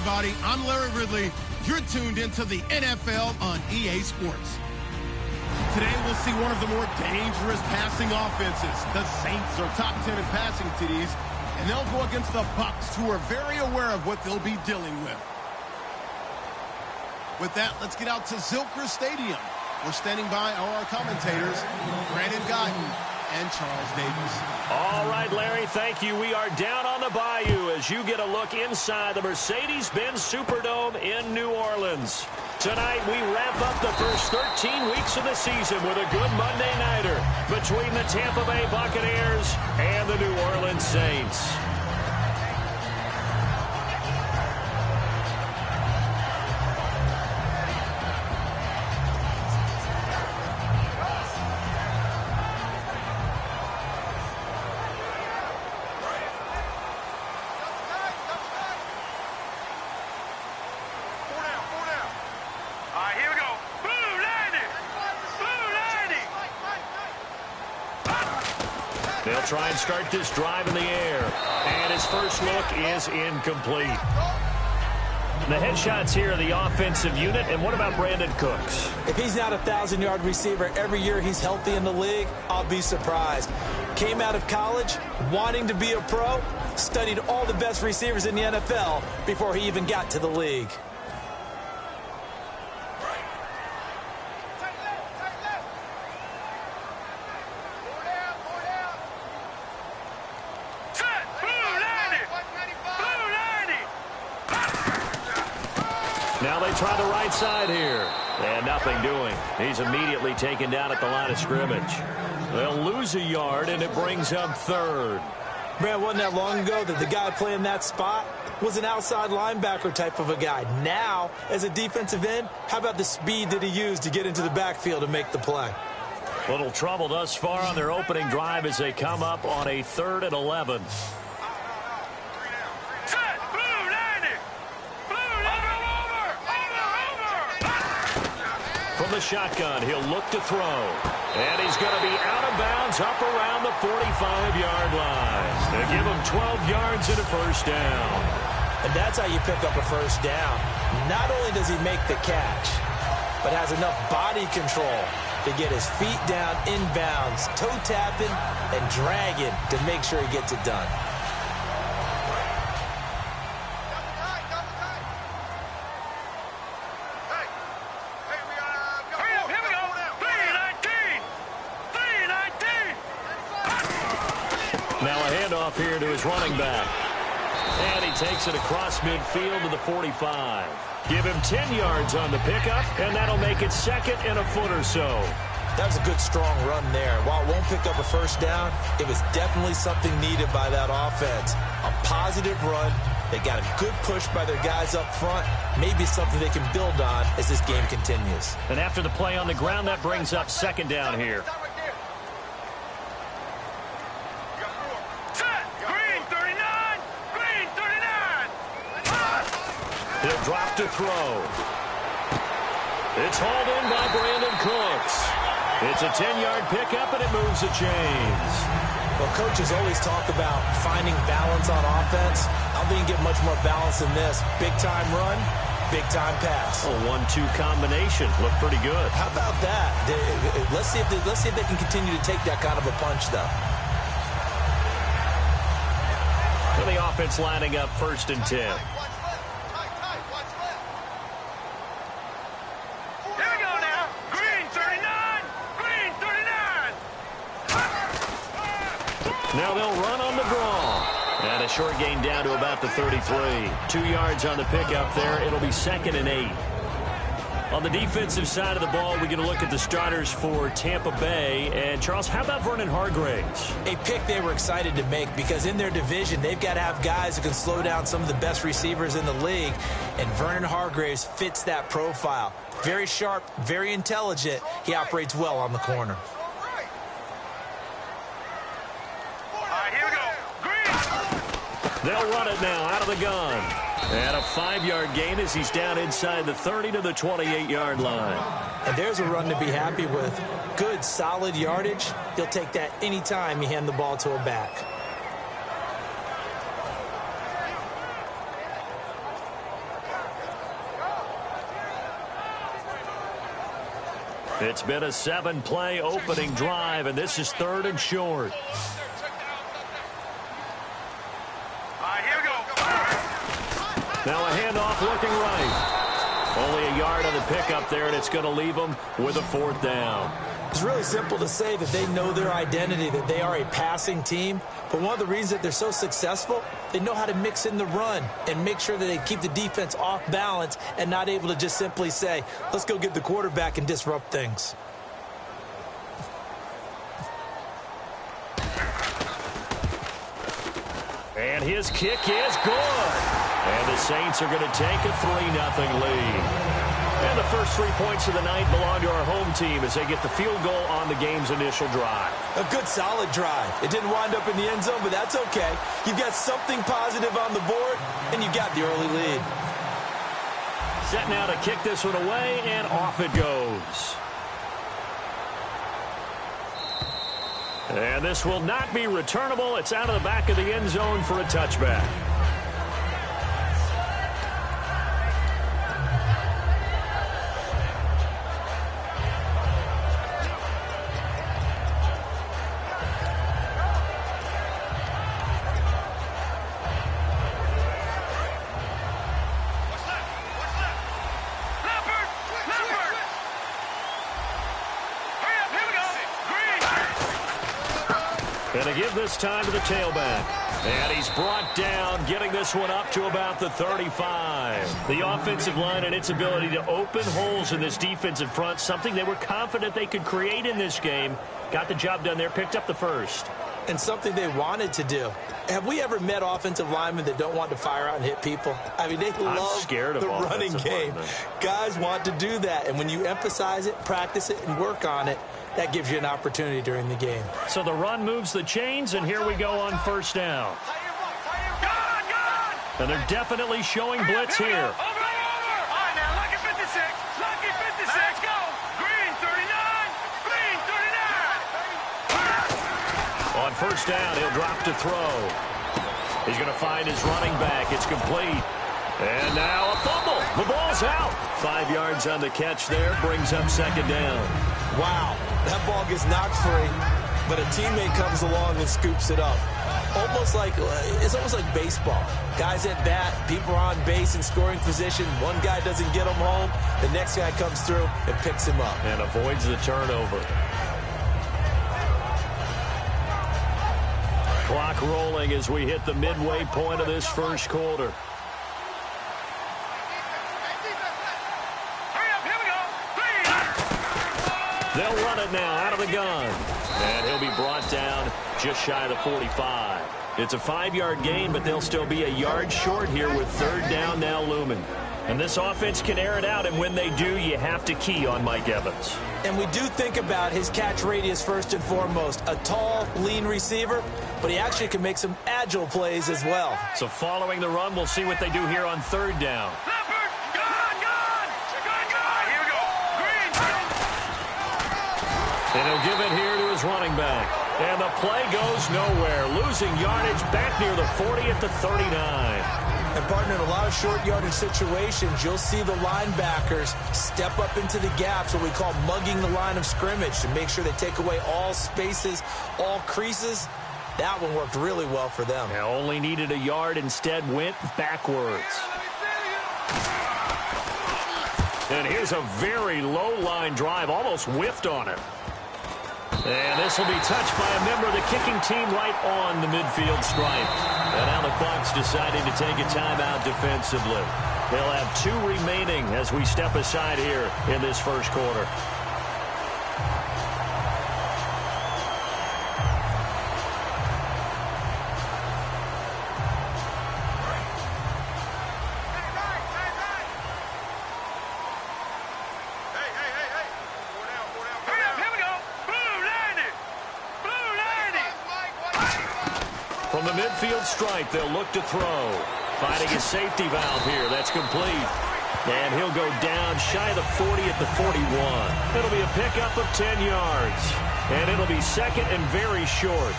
everybody. I'm Larry Ridley. You're tuned into the NFL on EA Sports. Today, we'll see one of the more dangerous passing offenses. The Saints are top 10 in passing TDs, and they'll go against the Bucs, who are very aware of what they'll be dealing with. With that, let's get out to Zilker Stadium. We're standing by our commentators, Brandon Guyton and Charles Davis. All right, Larry, thank you. We are down on the bayou as you get a look inside the Mercedes-Benz Superdome in New Orleans. Tonight, we wrap up the first 13 weeks of the season with a good Monday nighter between the Tampa Bay Buccaneers and the New Orleans Saints. They'll try and start this drive in the air. And his first look is incomplete. The headshots here are the offensive unit. And what about Brandon Cooks? If he's not a 1,000-yard receiver every year he's healthy in the league, I'll be surprised. Came out of college wanting to be a pro, studied all the best receivers in the NFL before he even got to the league. Now they try the right side here. And nothing doing. He's immediately taken down at the line of scrimmage. They'll lose a yard, and it brings up third. Man, wasn't that long ago that the guy playing that spot was an outside linebacker type of a guy. Now, as a defensive end, how about the speed that he used to get into the backfield and make the play? Little trouble thus far on their opening drive as they come up on a 3rd and 11. From the shotgun, he'll look to throw. And he's going to be out of bounds up around the 45-yard line. They give him 12 yards and a first down. And that's how you pick up a first down. Not only does he make the catch, but has enough body control to get his feet down inbounds, toe tapping and dragging to make sure he gets it done. Now a handoff here to his running back. And he takes it across midfield to the 45. Give him 10 yards on the pickup, and that'll make it 2nd and a foot or so. That was a good, strong run there. While it won't pick up a first down, it was definitely something needed by that offense. A positive run. They got a good push by their guys up front. Maybe something they can build on as this game continues. And after the play on the ground, that brings up 2nd down here. He'll drop to throw. It's hauled in by Brandon Cooks. It's a 10-yard pickup, and it moves the chains. Well, coaches always talk about finding balance on offense. I don't think you get much more balance than this. Big-time run, big-time pass. A 1-2 combination. Looked pretty good. How about that? Let's see if they can continue to take that kind of a punch, though. And the offense lining up 1st and 10. Now they'll run on the draw. And a short gain down to about the 33. 2 yards on the pickup there. It'll be 2nd and 8. On the defensive side of the ball, we're going to look at the starters for Tampa Bay. And, Charles, how about Vernon Hargreaves? A pick they were excited to make because in their division, they've got to have guys who can slow down some of the best receivers in the league. And Vernon Hargreaves fits that profile. Very sharp, very intelligent. He operates well on the corner. They'll run it now out of the gun. And a 5-yard gain as he's down inside the 30 to the 28-yard line. And there's a run to be happy with. Good, solid yardage. He'll take that anytime you hand the ball to a back. It's been a 7-play opening drive, and this is 3rd and short. Here we go. Now a handoff looking right. Only a yard on the pickup there, and it's going to leave them with a 4th down. It's really simple to say that they know their identity, that they are a passing team. But one of the reasons that they're so successful, they know how to mix in the run and make sure that they keep the defense off balance and not able to just simply say, let's go get the quarterback and disrupt things. And his kick is good. And the Saints are going to take a 3-0 lead. And the first 3 points of the night belong to our home team as they get the field goal on the game's initial drive. A good, solid drive. It didn't wind up in the end zone, but that's okay. You've got something positive on the board, and you got the early lead. Set now to kick this one away, and off it goes. And this will not be returnable. It's out of the back of the end zone for a touchback. And to give this time to the tailback. And he's brought down, getting this one up to about the 35. The offensive line and its ability to open holes in this defensive front, something they were confident they could create in this game. Got the job done there, picked up the first. And something they wanted to do. Have we ever met offensive linemen that don't want to fire out and hit people? I mean, they love the running game. Guys want to do that. And when you emphasize it, practice it, and work on it, that gives you an opportunity during the game. So the run moves the chains, and here we go on 1st down. And they're definitely showing blitz here. Over. All right, now, lucky 56. Lucky 56. Let's go. Green 39. Green 39. On 1st down, he'll drop to throw. He's going to find his running back. It's complete. And now a fumble. The ball's out. 5 yards on the catch there. Brings up 2nd down. Wow. That ball gets knocked free, but a teammate comes along and scoops it up. It's almost like baseball. Guys at bat, people are on base in scoring position. One guy doesn't get him home. The next guy comes through and picks him up. And avoids the turnover. Clock rolling as we hit the midway point of this 1st quarter. They'll run it now out of the gun. And he'll be brought down just shy of the 45. It's a 5-yard gain, but they'll still be a yard short here with 3rd down now looming. And this offense can air it out, and when they do, you have to key on Mike Evans. And we do think about his catch radius first and foremost. A tall, lean receiver, but he actually can make some agile plays as well. So following the run, we'll see what they do here on 3rd down. And he'll give it here to his running back. And the play goes nowhere. Losing yardage back near the 40 at the 39. And, partner, in a lot of short yardage situations, you'll see the linebackers step up into the gaps, what we call mugging the line of scrimmage, to make sure they take away all spaces, all creases. That one worked really well for them. Now only needed a yard, instead went backwards. And here's a very low line drive, almost whiffed on it. And this will be touched by a member of the kicking team right on the midfield stripe. And now the Bucs decided to take a timeout defensively. They'll have 2 remaining as we step aside here in this 1st quarter. From the midfield stripe, they'll look to throw. Finding a safety valve here. That's complete. And he'll go down shy of the 40 at the 41. It'll be a pickup of 10 yards. And it'll be 2nd and very short.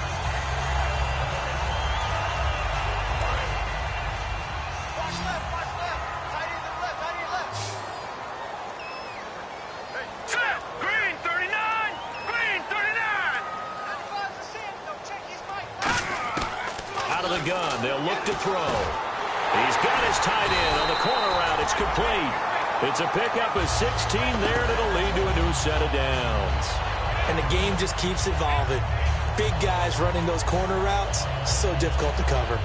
Green gun. They'll look to throw. He's got his tight end on the corner route. It's complete. It's a pickup of 16 there, and it'll lead to a new set of downs. And the game just keeps evolving. Big guys running those corner routes, so difficult to cover.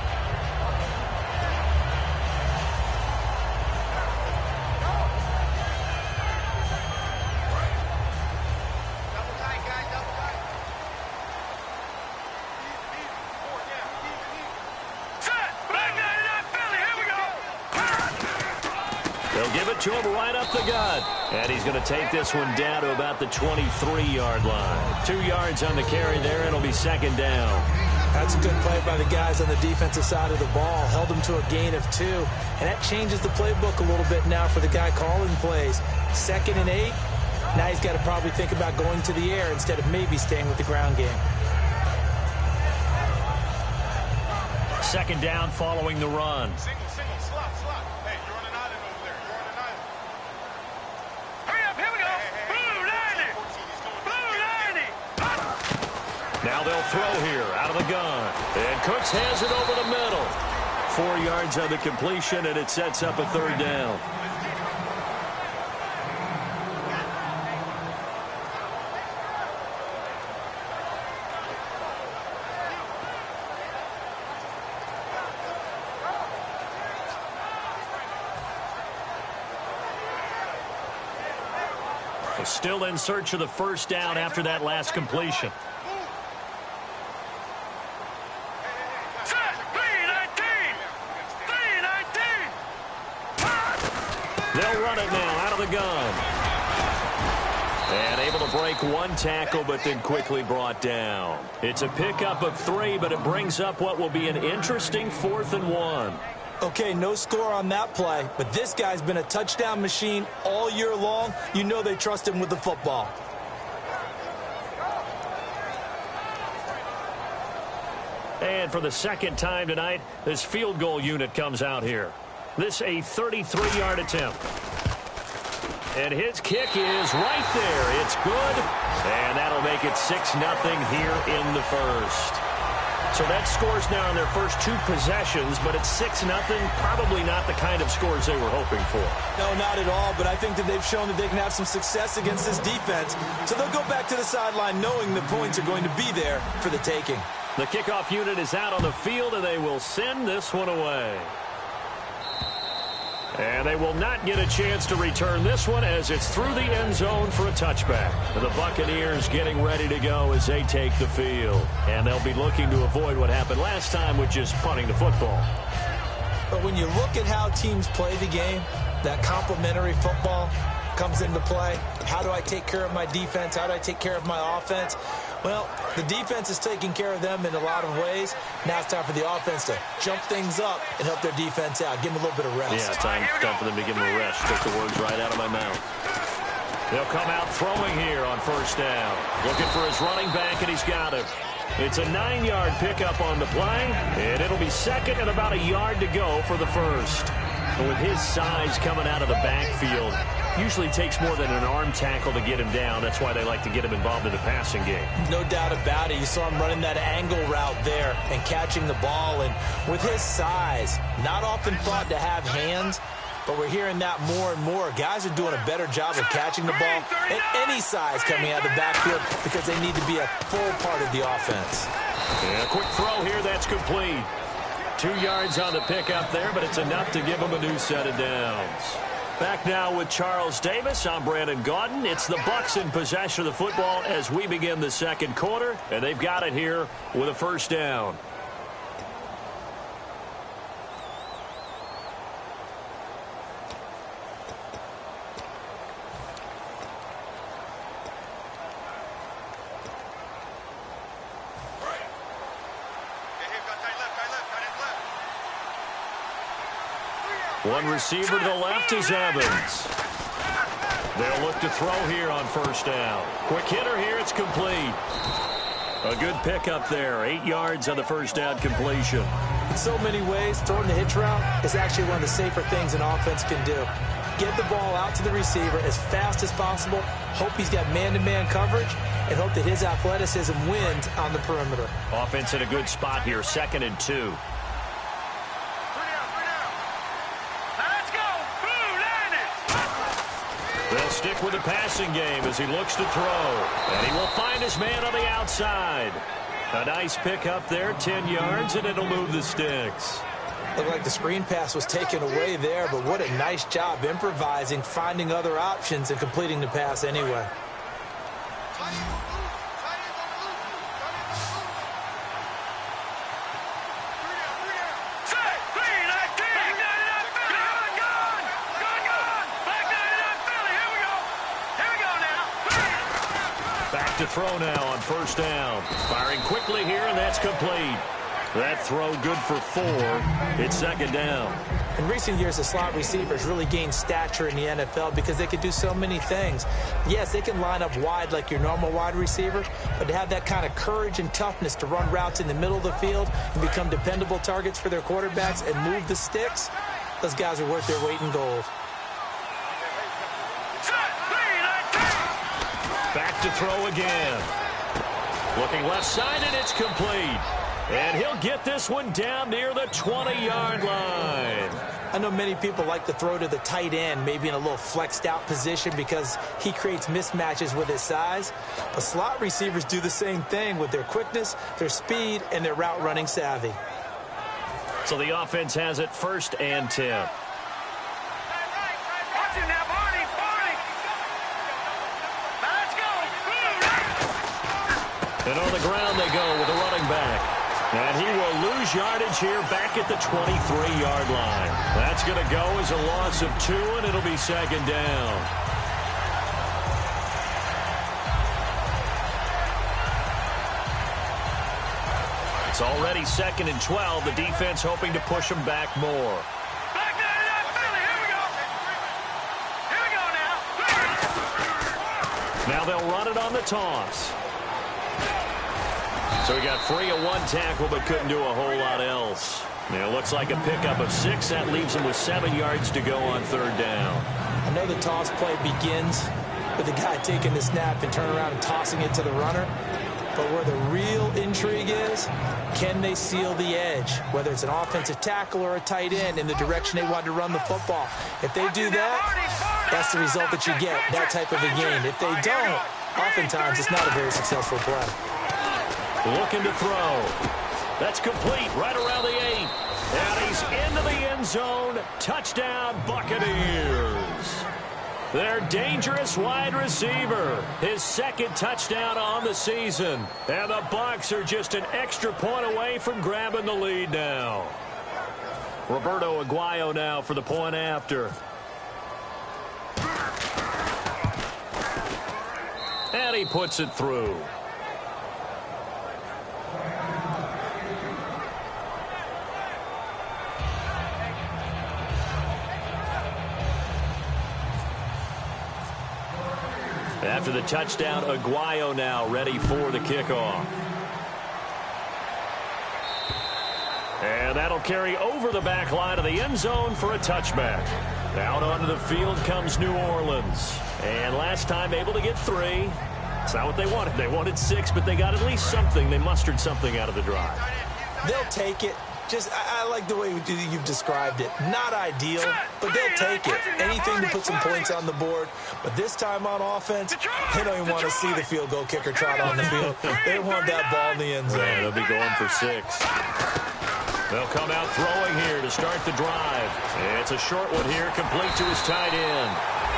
To him right up the gut. And he's going to take this one down to about the 23-yard line. 2 yards on the carry there. It'll be second down. That's a good play by the guys on the defensive side of the ball. Held them to a gain of 2. And that changes the playbook a little bit now for the guy calling plays. 2nd and 8. Now he's got to probably think about going to the air instead of maybe staying with the ground game. Second down following the run. Single, slot. Hey, you're on an island over there. You're on an island. Hurry up, here we go. Blue 90. Now they'll throw here out of the gun. And Cooks has it over the middle. 4 yards on the completion, and it sets up a third down. Still in search of the first down after that last completion. They'll run it now out of the gun. And able to break one tackle, but then quickly brought down. It's a pickup of 3, but it brings up what will be an interesting 4th and 1. Okay, no score on that play, but this guy's been a touchdown machine all year long. You know they trust him with the football. And for the second time tonight, this field goal unit comes out here. This a 33-yard attempt. And his kick is right there. It's good. And that'll make it 6-0 here in the first. So that scores now in their first 2 possessions, but it's 6-0. Probably not the kind of scores they were hoping for. No, not at all, but I think that they've shown that they can have some success against this defense. So they'll go back to the sideline knowing the points are going to be there for the taking. The kickoff unit is out on the field, and they will send this one away. And they will not get a chance to return this one as it's through the end zone for a touchback. The Buccaneers getting ready to go as they take the field. And they'll be looking to avoid what happened last time, which is punting the football. But when you look at how teams play the game, that complementary football comes into play. How do I take care of my defense? How do I take care of my offense? Well, the defense is taking care of them in a lot of ways. Now it's time for the offense to jump things up and help their defense out. Give them a little bit of rest. Yeah, time for them to give them a rest. Took the words right out of my mouth. They'll come out throwing here on first down. Looking for his running back, and he's got him. It's a 9-yard pickup on the play, and it'll be second and about a yard to go for the first. But with his size coming out of the backfield, usually takes more than an arm tackle to get him down. That's why they like to get him involved in the passing game. No doubt about it. You saw him running that angle route there and catching the ball. And with his size, not often thought to have hands, but we're hearing that more and more. Guys are doing a better job of catching the ball at any size coming out of the backfield because they need to be a full part of the offense. And a quick throw here, that's complete. 2 yards on the pickup there, but it's enough to give them a new set of downs. Back now with Charles Davis. I'm Brandon Gaudin. It's the Bucs in possession of the football as we begin the second quarter, and they've got it here with a first down. One receiver to the left is Evans. They'll look to throw here on first down. Quick hitter here, it's complete. A good pickup there, 8 yards on the first down completion. In so many ways, throwing the hitch route is actually one of the safer things an offense can do. Get the ball out to the receiver as fast as possible, hope he's got man-to-man coverage, and hope that his athleticism wins on the perimeter. Offense in a good spot here, 2nd and 2. They'll stick with the passing game as he looks to throw. And he will find his man on the outside. A nice pick up there, 10 yards, and it'll move the sticks. Looked like the screen pass was taken away there, but what a nice job improvising, finding other options, and completing the pass anyway. Back to throw now on first down. Firing quickly here, and that's complete. That throw good for 4. It's second down. In recent years, the slot receivers really gained stature in the NFL because they can do so many things. Yes, they can line up wide like your normal wide receiver, but to have that kind of courage and toughness to run routes in the middle of the field and become dependable targets for their quarterbacks and move the sticks, those guys are worth their weight in gold. Back to throw again. Looking left side, and it's complete. And he'll get this one down near the 20-yard line. I know many people like to throw to the tight end, maybe in a little flexed out position because he creates mismatches with his size. But slot receivers do the same thing with their quickness, their speed, and their route running savvy. So the offense has it 1st and 10. And on the ground they go with a running back. And he will lose yardage here back at the 23-yard line. That's going to go as a loss of 2, and it'll be second down. It's already 2nd and 12. The defense hoping to push them back more. Now they'll run it on the toss. So he got free of 1 tackle, but couldn't do a whole lot else. Now it looks like a pickup of 6. That leaves him with 7 yards to go on 3rd down. I know the toss play begins with the guy taking the snap and turning around and tossing it to the runner. But where the real intrigue is, can they seal the edge? Whether it's an offensive tackle or a tight end in the direction they want to run the football. If they do that, that's the result that you get, that type of a game. If they don't, oftentimes it's not a very successful play. Looking to throw. That's complete right around the 8. And he's into the end zone. Touchdown, Buccaneers. Their dangerous wide receiver. His 2nd touchdown on the season. And the Bucs are just an extra point away from grabbing the lead now. Roberto Aguayo now for the point after. And he puts it through. After the touchdown, Aguayo now ready for the kickoff. And that'll carry over the back line of the end zone for a touchback. Out onto the field comes New Orleans. And last time able to get 3. It's not what they wanted. They wanted 6, but they got at least something. They mustered something out of the drive. They'll take it. I like the way you've described it. Not ideal, but they'll take it. Anything to put some points on the board. But this time on offense, they don't even want to see the field goal kicker trot on the field. They want that ball in the end zone. Yeah, they'll be going for 6. They'll come out throwing here to start the drive. It's a short one here, complete to his tight end.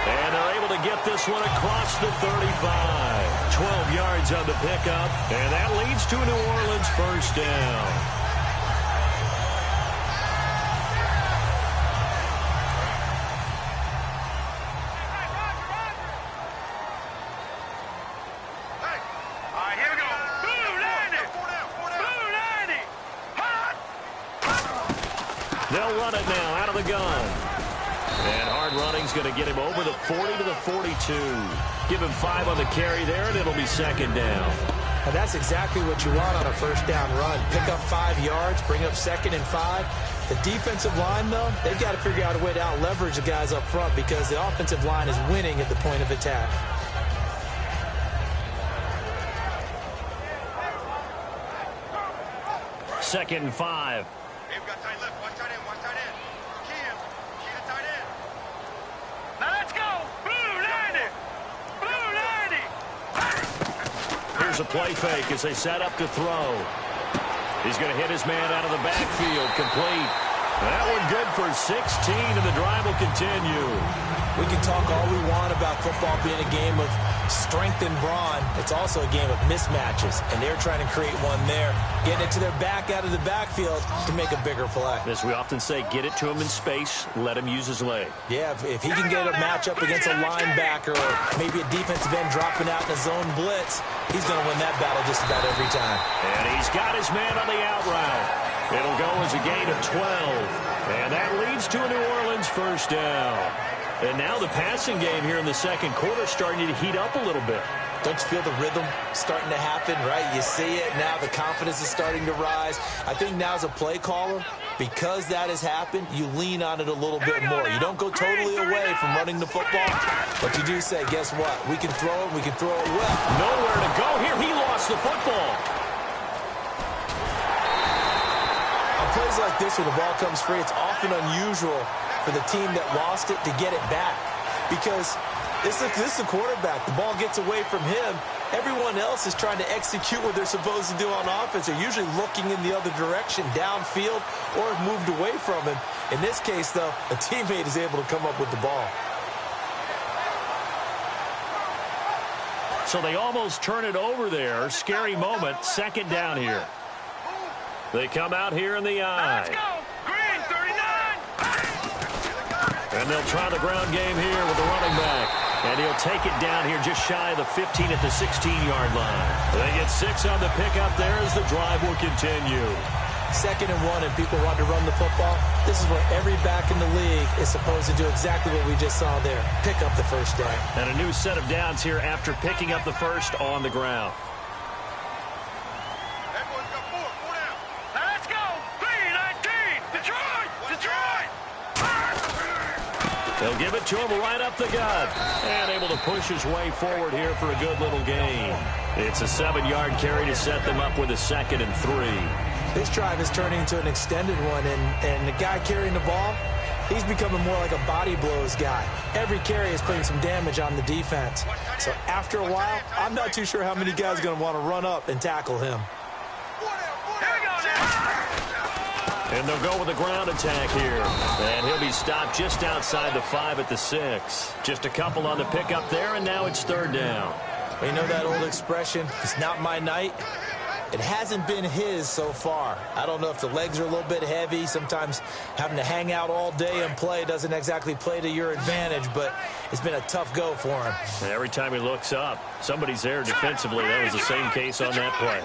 And they're able to get this one across the 35. 12 yards on the pickup, and that leads to a New Orleans 1st down. They'll run it now out of the gun. And hard running's going to get him over the 40 to the 42. Give him 5 on the carry there, and it'll be 2nd down. And that's exactly what you want on a 1st down run. Pick up 5 yards, bring up 2nd and 5. The defensive line, though, they've got to figure out a way to out-leverage the guys up front because the offensive line is winning at the point of attack. Second and 5. We've got tight left. Watch tight end. Key him. Key the tight end. Now let's go. Blue 90. Here's a play fake as they set up to throw. He's going to hit his man out of the backfield. Complete. That one good for 16, and the drive will continue. We can talk all we want about football being a game of strength and brawn. It's also a game of mismatches, and they're trying to create one there, getting it to their back out of the backfield to make a bigger play. As we often say, get it to him in space, let him use his leg. Yeah, if he can get a matchup against a linebacker or maybe a defensive end dropping out in a zone blitz, he's going to win that battle just about every time. And he's got his man on the out route. It'll go as a gain of 12. And that leads to a New Orleans first down. And now the passing game here in the second quarter is starting to heat up a little bit. Don't you feel the rhythm starting to happen, right? You see it now. The confidence is starting to rise. I think now as a play caller, because that has happened, you lean on it a little bit more. You don't go totally away from running the football, but you do say, guess what? We can throw it. We can throw it well. Nowhere to go here. He lost the football. On plays like this where the ball comes free, it's often unusual for the team that lost it to get it back because this is the quarterback. The ball gets away from him. Everyone else is trying to execute what they're supposed to do on offense. They're usually looking in the other direction, downfield, or have moved away from him. In this case, though, a teammate is able to come up with the ball. So they almost turn it over there. Scary moment. Second down here. They come out here in the eye. Let's go. Green, 39. And they'll try the ground game here with the running back. And he'll take it down here just shy of the 15 at the 16-yard line. They get 6 on the pickup there as the drive will continue. 2nd and 1 and people want to run the football. This is where every back in the league is supposed to do exactly what we just saw there. Pick up the first down. And a new set of downs here after picking up the first on the ground. Let's go. Green, 19. Detroit. Detroit. They'll give it to him right up the gut. And able to push his way forward here for a good little gain. It's a 7-yard carry to set them up with a 2nd and 3. This drive is turning into an extended one, and the guy carrying the ball, he's becoming more like a body blows guy. Every carry is putting some damage on the defense. So after a while, I'm not too sure how many guys are going to want to run up and tackle him. Here we go now. And they'll go with a ground attack here. And he'll be stopped just outside the 5 at the 6. Just a couple on the pickup there, and now it's 3rd down. You know that old expression, it's not my night? It hasn't been his so far. I don't know if the legs are a little bit heavy. Sometimes having to hang out all day and play doesn't exactly play to your advantage, but it's been a tough go for him. And every time he looks up, somebody's there defensively. That was the same case on that play.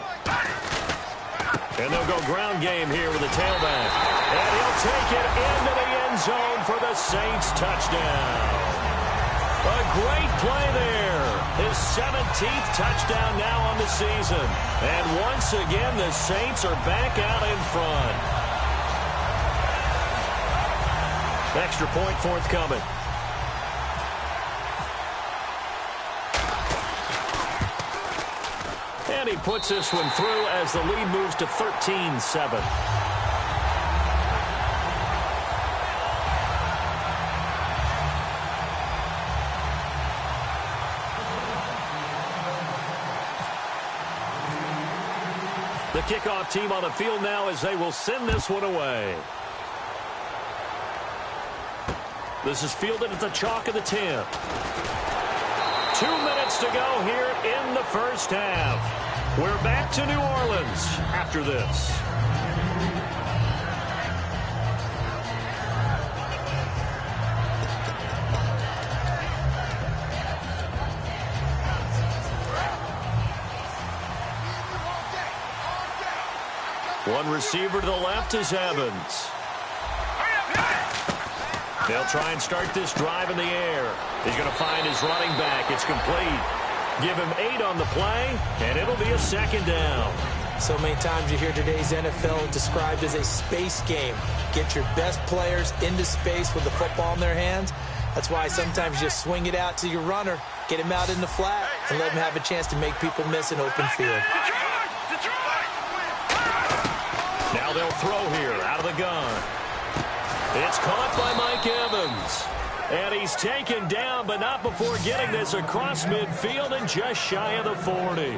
And they'll go ground game here with a tailback. And he'll take it into the end zone for the Saints touchdown. A great play there. His 17th touchdown now on the season. And once again, the Saints are back out in front. Extra point forthcoming. And he puts this one through as the lead moves to 13-7. The kickoff team on the field now as they will send this one away. This is fielded at the chalk of the 10. 2 minutes to go here in the first half. We're back to New Orleans after this. One receiver to the left is Evans. They'll try and start this drive in the air. He's going to find his running back. It's complete. Give him 8 on the play, and it'll be a 2nd down. So many times you hear today's NFL described as a space game. Get your best players into space with the football in their hands. That's why sometimes you just swing it out to your runner, get him out in the flat, and let him have a chance to make people miss an open field. Now they'll throw here out of the gun. It's caught by Mike Evans. And he's taken down, but not before getting this across midfield and just shy of the 40.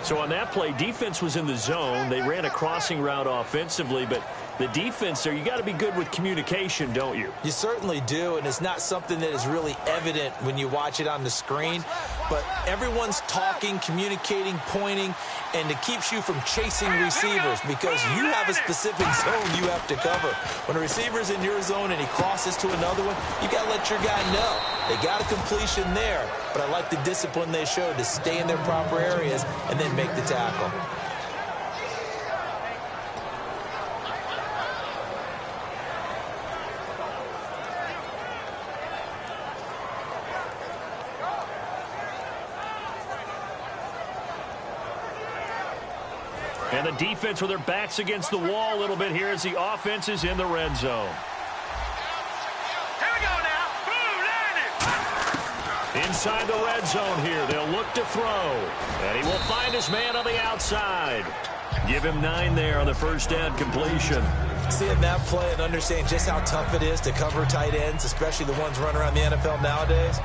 So on that play, defense was in the zone. They ran a crossing route offensively, but the defense there, you got to be good with communication, don't you? You certainly do, and it's not something that is really evident when you watch it on the screen. But everyone's talking, communicating, pointing, and it keeps you from chasing receivers because you have a specific zone you have to cover. When a receiver's in your zone and he crosses to another one, you got to let your guy know. They got a completion there, but I like the discipline they showed to stay in their proper areas and then make the tackle. And the defense with their backs against the wall a little bit here as the offense is in the red zone. Here we go now. Boom, landed. Inside the red zone here, they'll look to throw. And he will find his man on the outside. Give him 9 there on the first down completion. Seeing that play and understanding just how tough it is to cover tight ends, especially the ones running around the NFL nowadays,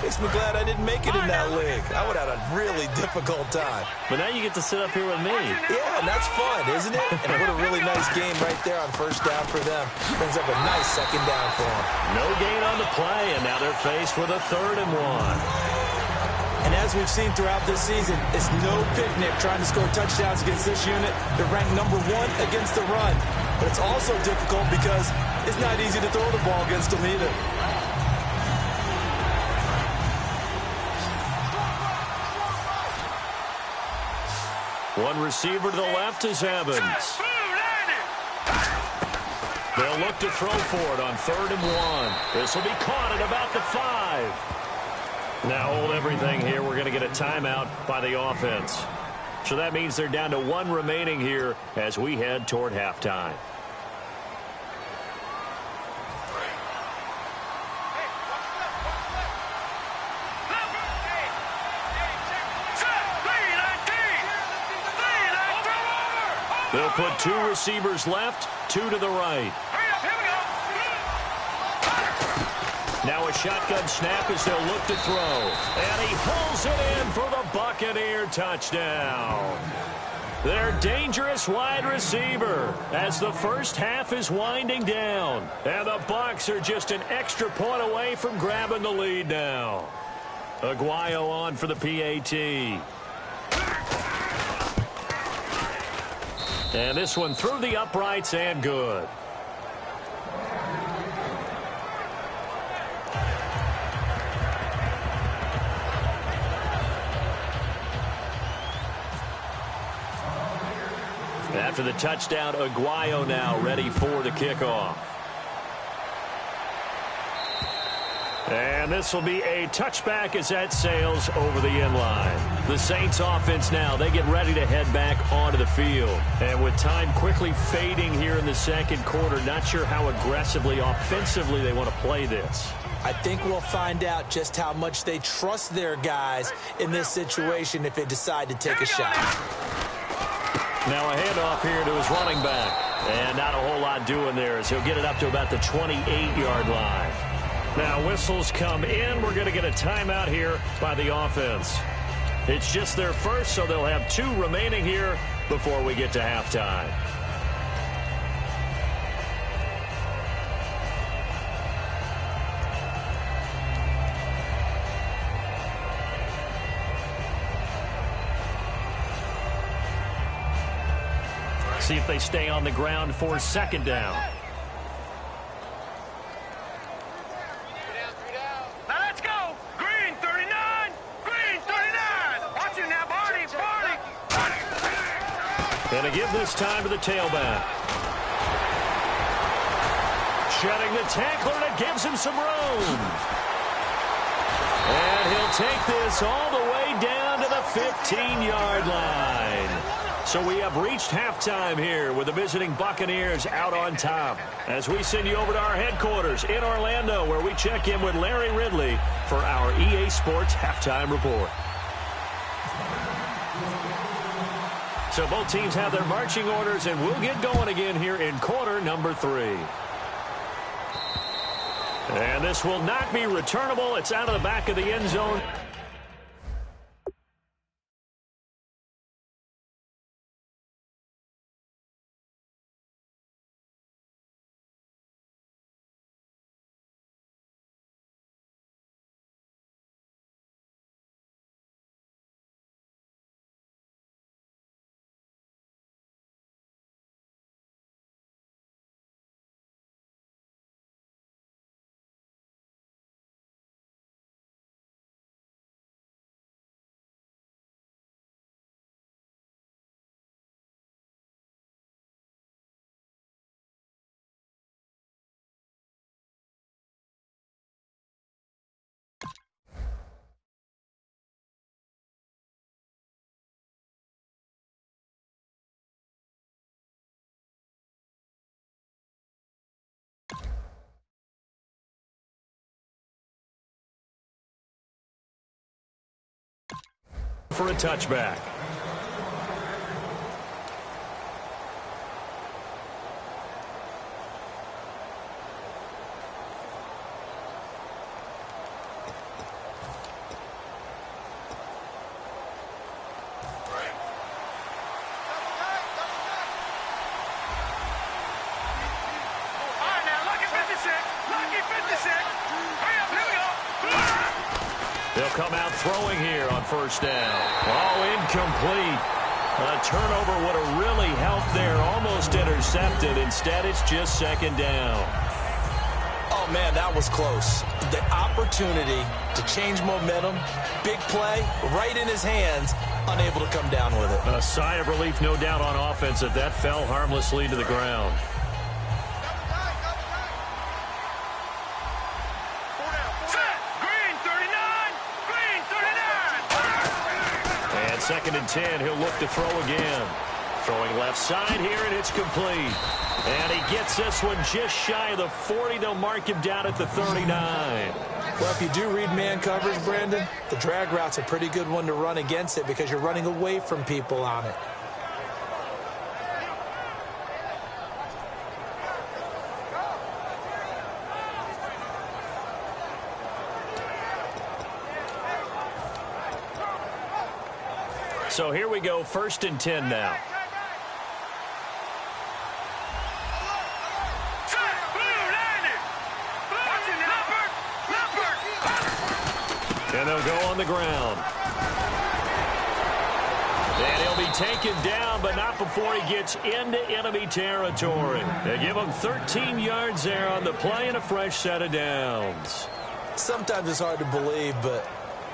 makes me glad I didn't make it in that league. I would have had a really difficult time. But now you get to sit up here with me. Yeah, and that's fun, isn't it? And what a really nice game right there on first down for them. Brings up a nice second down for them. No gain on the play, and now they're faced with a 3rd and 1. And as we've seen throughout this season, it's no picnic trying to score touchdowns against this unit. They're ranked number 1 against the run. But it's also difficult because it's not easy to throw the ball against them either. One receiver to the left is Evans. They'll look to throw for it on 3rd and 1. This will be caught at about the 5. Now hold everything here. We're going to get a timeout by the offense. So that means they're down to 1 remaining here as we head toward halftime. They'll put 2 receivers left, 2 to the right. Now a shotgun snap as they'll look to throw. And he pulls it in for the Buccaneer touchdown. Their dangerous wide receiver as the first half is winding down. And the Bucs are just an extra point away from grabbing the lead now. Aguayo on for the PAT. And this one through the uprights and good. After the touchdown, Aguayo now ready for the kickoff. And this will be a touchback as that sails over the end line. The Saints offense now, they get ready to head back onto the field. And with time quickly fading here in the second quarter, not sure how aggressively, offensively they want to play this. I think we'll find out just how much they trust their guys in this situation if they decide to take a shot. Now a handoff here to his running back. And not a whole lot doing there as he'll get it up to about the 28-yard line. Now whistles come in. We're going to get a timeout here by the offense. It's just their first, so they'll have 2 remaining here before we get to halftime. See if they stay on the ground for 2nd down. Now let's go. Green 39. Green 39. Watch it now, Barney. Barney. And to give this time to the tailback. Shedding the tackler, and it gives him some room. And he'll take this all the way down to the 15-yard line. So we have reached halftime here with the visiting Buccaneers out on top. As we send you over to our headquarters in Orlando, where we check in with Larry Ridley for our EA Sports Halftime Report. So both teams have their marching orders, and we'll get going again here in quarter number 3. And this will not be returnable. It's out of the back of the end zone. for a touchback. They'll come out throwing here on first down. Oh, incomplete. A turnover would have really helped there. Almost intercepted. Instead, it's just second down. Oh, man, that was close. The opportunity to change momentum, big play, right in his hands, unable to come down with it. A sigh of relief, no doubt, on offense that that fell harmlessly to the ground. Second and 10, he'll look to throw again. Throwing left side here, and it's complete. And he gets this one just shy of the 40. They'll mark him down at the 39. Well, if you do read man coverage, Brandon, the drag route's a pretty good one to run against it because you're running away from people on it. So here we go, first and 10 now. And they'll go on the ground. And he'll be taken down, but not before he gets into enemy territory. They give him 13 yards there on the play and a fresh set of downs. Sometimes it's hard to believe, but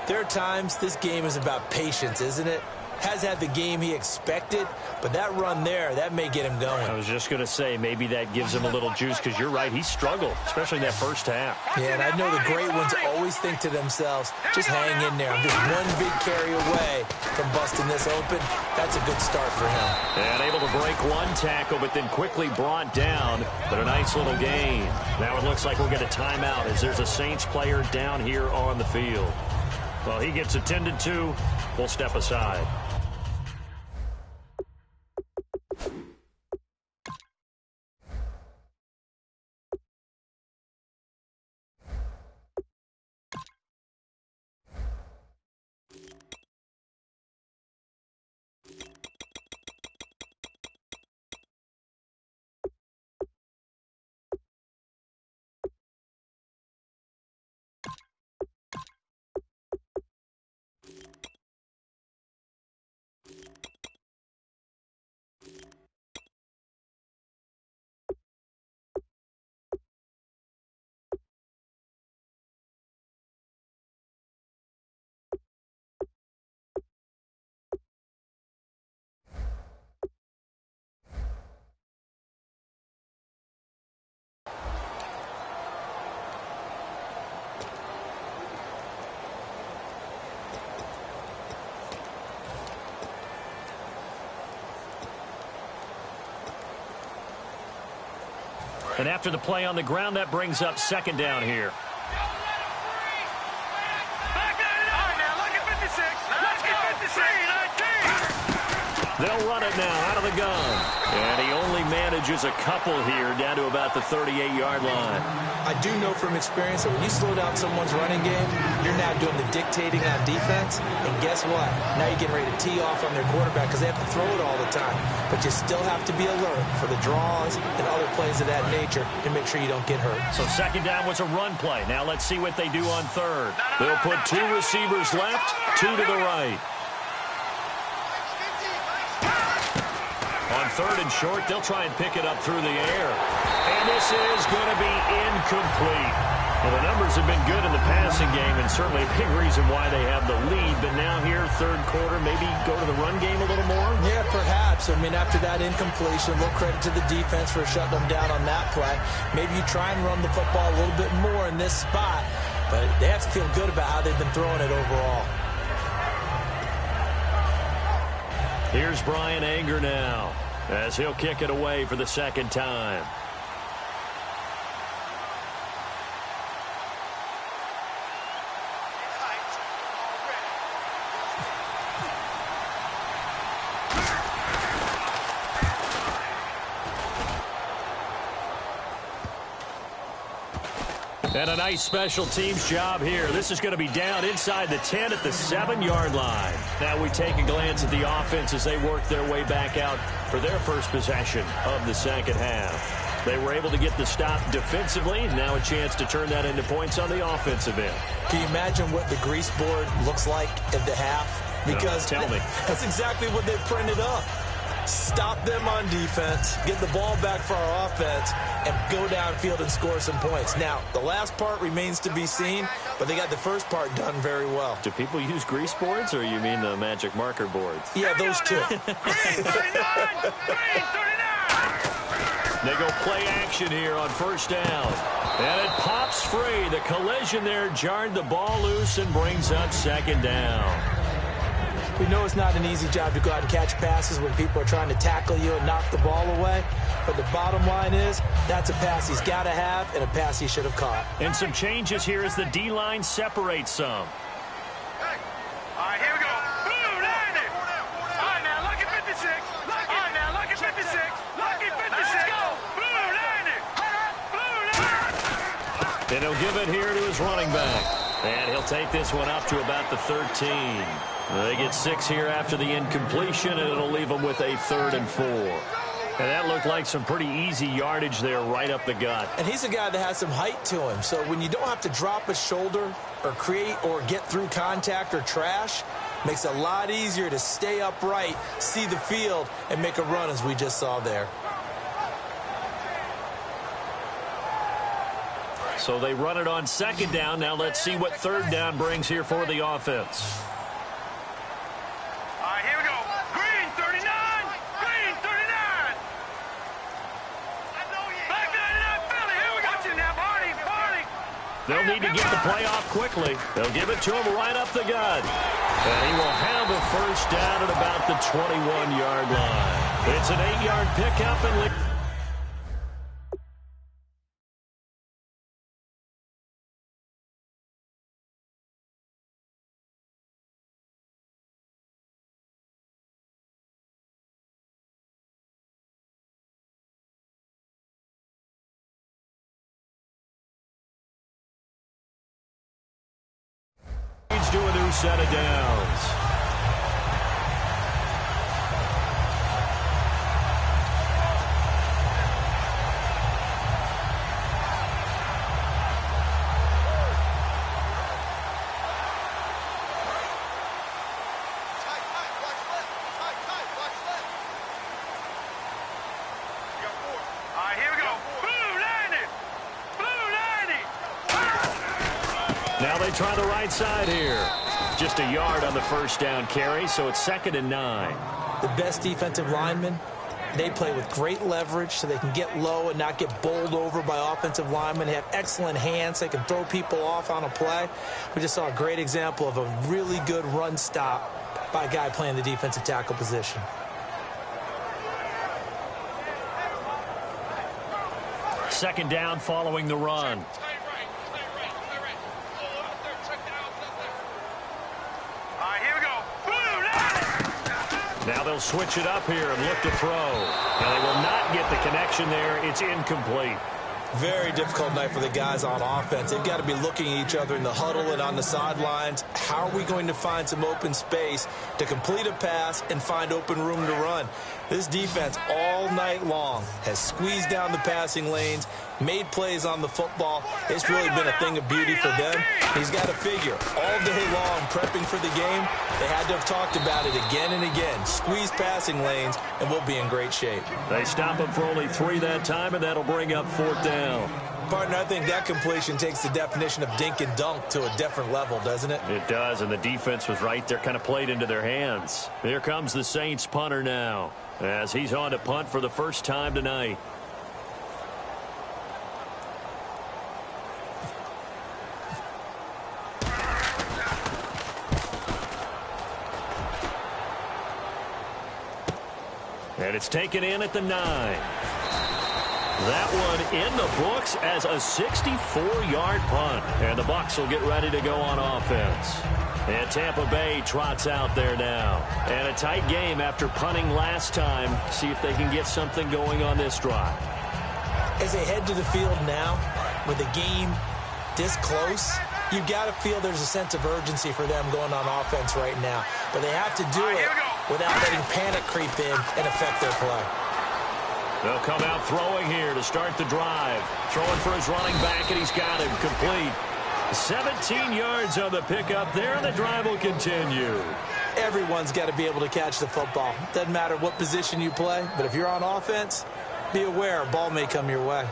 there are times this game is about patience, isn't it? Has had the game he expected, but that run there, that may get him going. I was just going to say, maybe that gives him a little juice, because you're right, he struggled, especially in that first half. Yeah, and I know the great ones always think to themselves, just hang in there. I'm just one big carry away from busting this open. That's a good start for him. And able to break one tackle, but then quickly brought down, but a nice little gain. Now it looks like we'll get a timeout as there's a Saints player down here on the field. Well, he gets attended to. We'll step aside. And after the play on the ground, that brings up second down here. They'll run it now out of the gun. And he only manages a couple here down to about the 38-yard line. I do know from experience that when you slow down someone's running game, you're now doing the dictating on defense. And guess what? Now you're getting ready to tee off on their quarterback because they have to throw it all the time. But you still have to be alert for the draws and other plays of that nature to make sure you don't get hurt. So second down was a run play. Now let's see what they do on third. They'll put two receivers left, two to the right. On third and short, they'll try and pick it up through the air. And this is going to be incomplete. Well, the numbers have been good in the passing game, and certainly a big reason why they have the lead. But now here, third quarter, maybe go to the run game a little more? Yeah, perhaps. I mean, after that incompletion, a little credit to the defense for shutting them down on that play. Maybe you try and run the football a little bit more in this spot. But they have to feel good about how they've been throwing it overall. Here's Brian Anger now, as he'll kick it away for the second time. And a nice special teams job here. This is going to be down inside the 10 at the 7-yard line. Now we take a glance at the offense as they work their way back out for their first possession of the second half. They were able to get the stop defensively. Now a chance to turn that into points on the offensive end. Can you imagine what the grease board looks like at the half? Because tell me. That's exactly what they printed up. Stop them on defense, get the ball back for our offense, and go downfield and score some points. Now, the last part remains to be seen, but they got the first part done very well. Do people use grease boards, or you mean the magic marker boards? Yeah, those two. Green 39! Green 39! They go play action here on first down. And it pops free. The collision there jarred the ball loose and brings up second down. We know it's not an easy job to go out and catch passes when people are trying to tackle you and knock the ball away. But the bottom line is, that's a pass he's got to have and a pass he should have caught. And some changes here as the D-line separates some. All right, here we go. Blue 90. All right, now, lucky 56. All right, now, lucky 56. Lucky 56. Let's go. Blue 90. Blue 90. And he'll give it here to his running back. And he'll take this one up to about the 13. They get 6 here after the incompletion, and it'll leave them with a 3rd and 4. And that looked like some pretty easy yardage there right up the gut. And he's a guy that has some height to him. So when you don't have to drop a shoulder or create or get through contact or trash, makes it a lot easier to stay upright, see the field, and make a run as we just saw there. So they run it on second down. Now let's see what third down brings here for the offense. All right, here we go. Green 39. Green 39. Black 99 Philly. Here we go. Watch it now, Barney. Barney. They'll need to get the play off quickly. They'll give it to him right up the gut. And he will have a first down at about the 21-yard line. It's an 8-yard pickup and to a new set of downs. All right, here we go. Blue 90. Blue 90. Now they try the right side here. Just a yard on the first down carry, so it's 2nd and 9. The best defensive linemen, they play with great leverage so they can get low and not get bowled over by offensive linemen. They have excellent hands. They can throw people off on a play. We just saw a great example of a really good run stop by a guy playing the defensive tackle position. Second down following the run. Now they'll switch it up here and look to throw. Now they will not get the connection there. It's incomplete. Very difficult night for the guys on offense. They've got to be looking at each other in the huddle and on the sidelines. How are we going to find some open space to complete a pass and find open room to run? This defense all night long has squeezed down the passing lanes, made plays on the football. It's really been a thing of beauty for them. He's got to figure all day long prepping for the game. They had to have talked about it again and again. Squeeze passing lanes, and we'll be in great shape. They stop him for only 3 that time, and that'll bring up 4th down. Partner, I think that completion takes the definition of dink and dunk to a different level, doesn't it? It does, and the defense was right there, kind of played into their hands. Here comes the Saints punter now, as he's on to punt for the first time tonight. And it's taken in at the 9. That one in the books as a 64-yard punt. And the Bucs will get ready to go on offense. And Tampa Bay trots out there now. And a tight game after punting last time. See if they can get something going on this drive. As they head to the field now with a game this close, you got to feel there's a sense of urgency for them going on offense right now. But they have to do it without letting panic creep in and affect their play. They'll come out throwing here to start the drive. Throwing for his running back, and he's got him complete. 17 yards on the pickup there, and the drive will continue. Everyone's got to be able to catch the football. Doesn't matter what position you play, but if you're on offense, be aware a ball may come your way.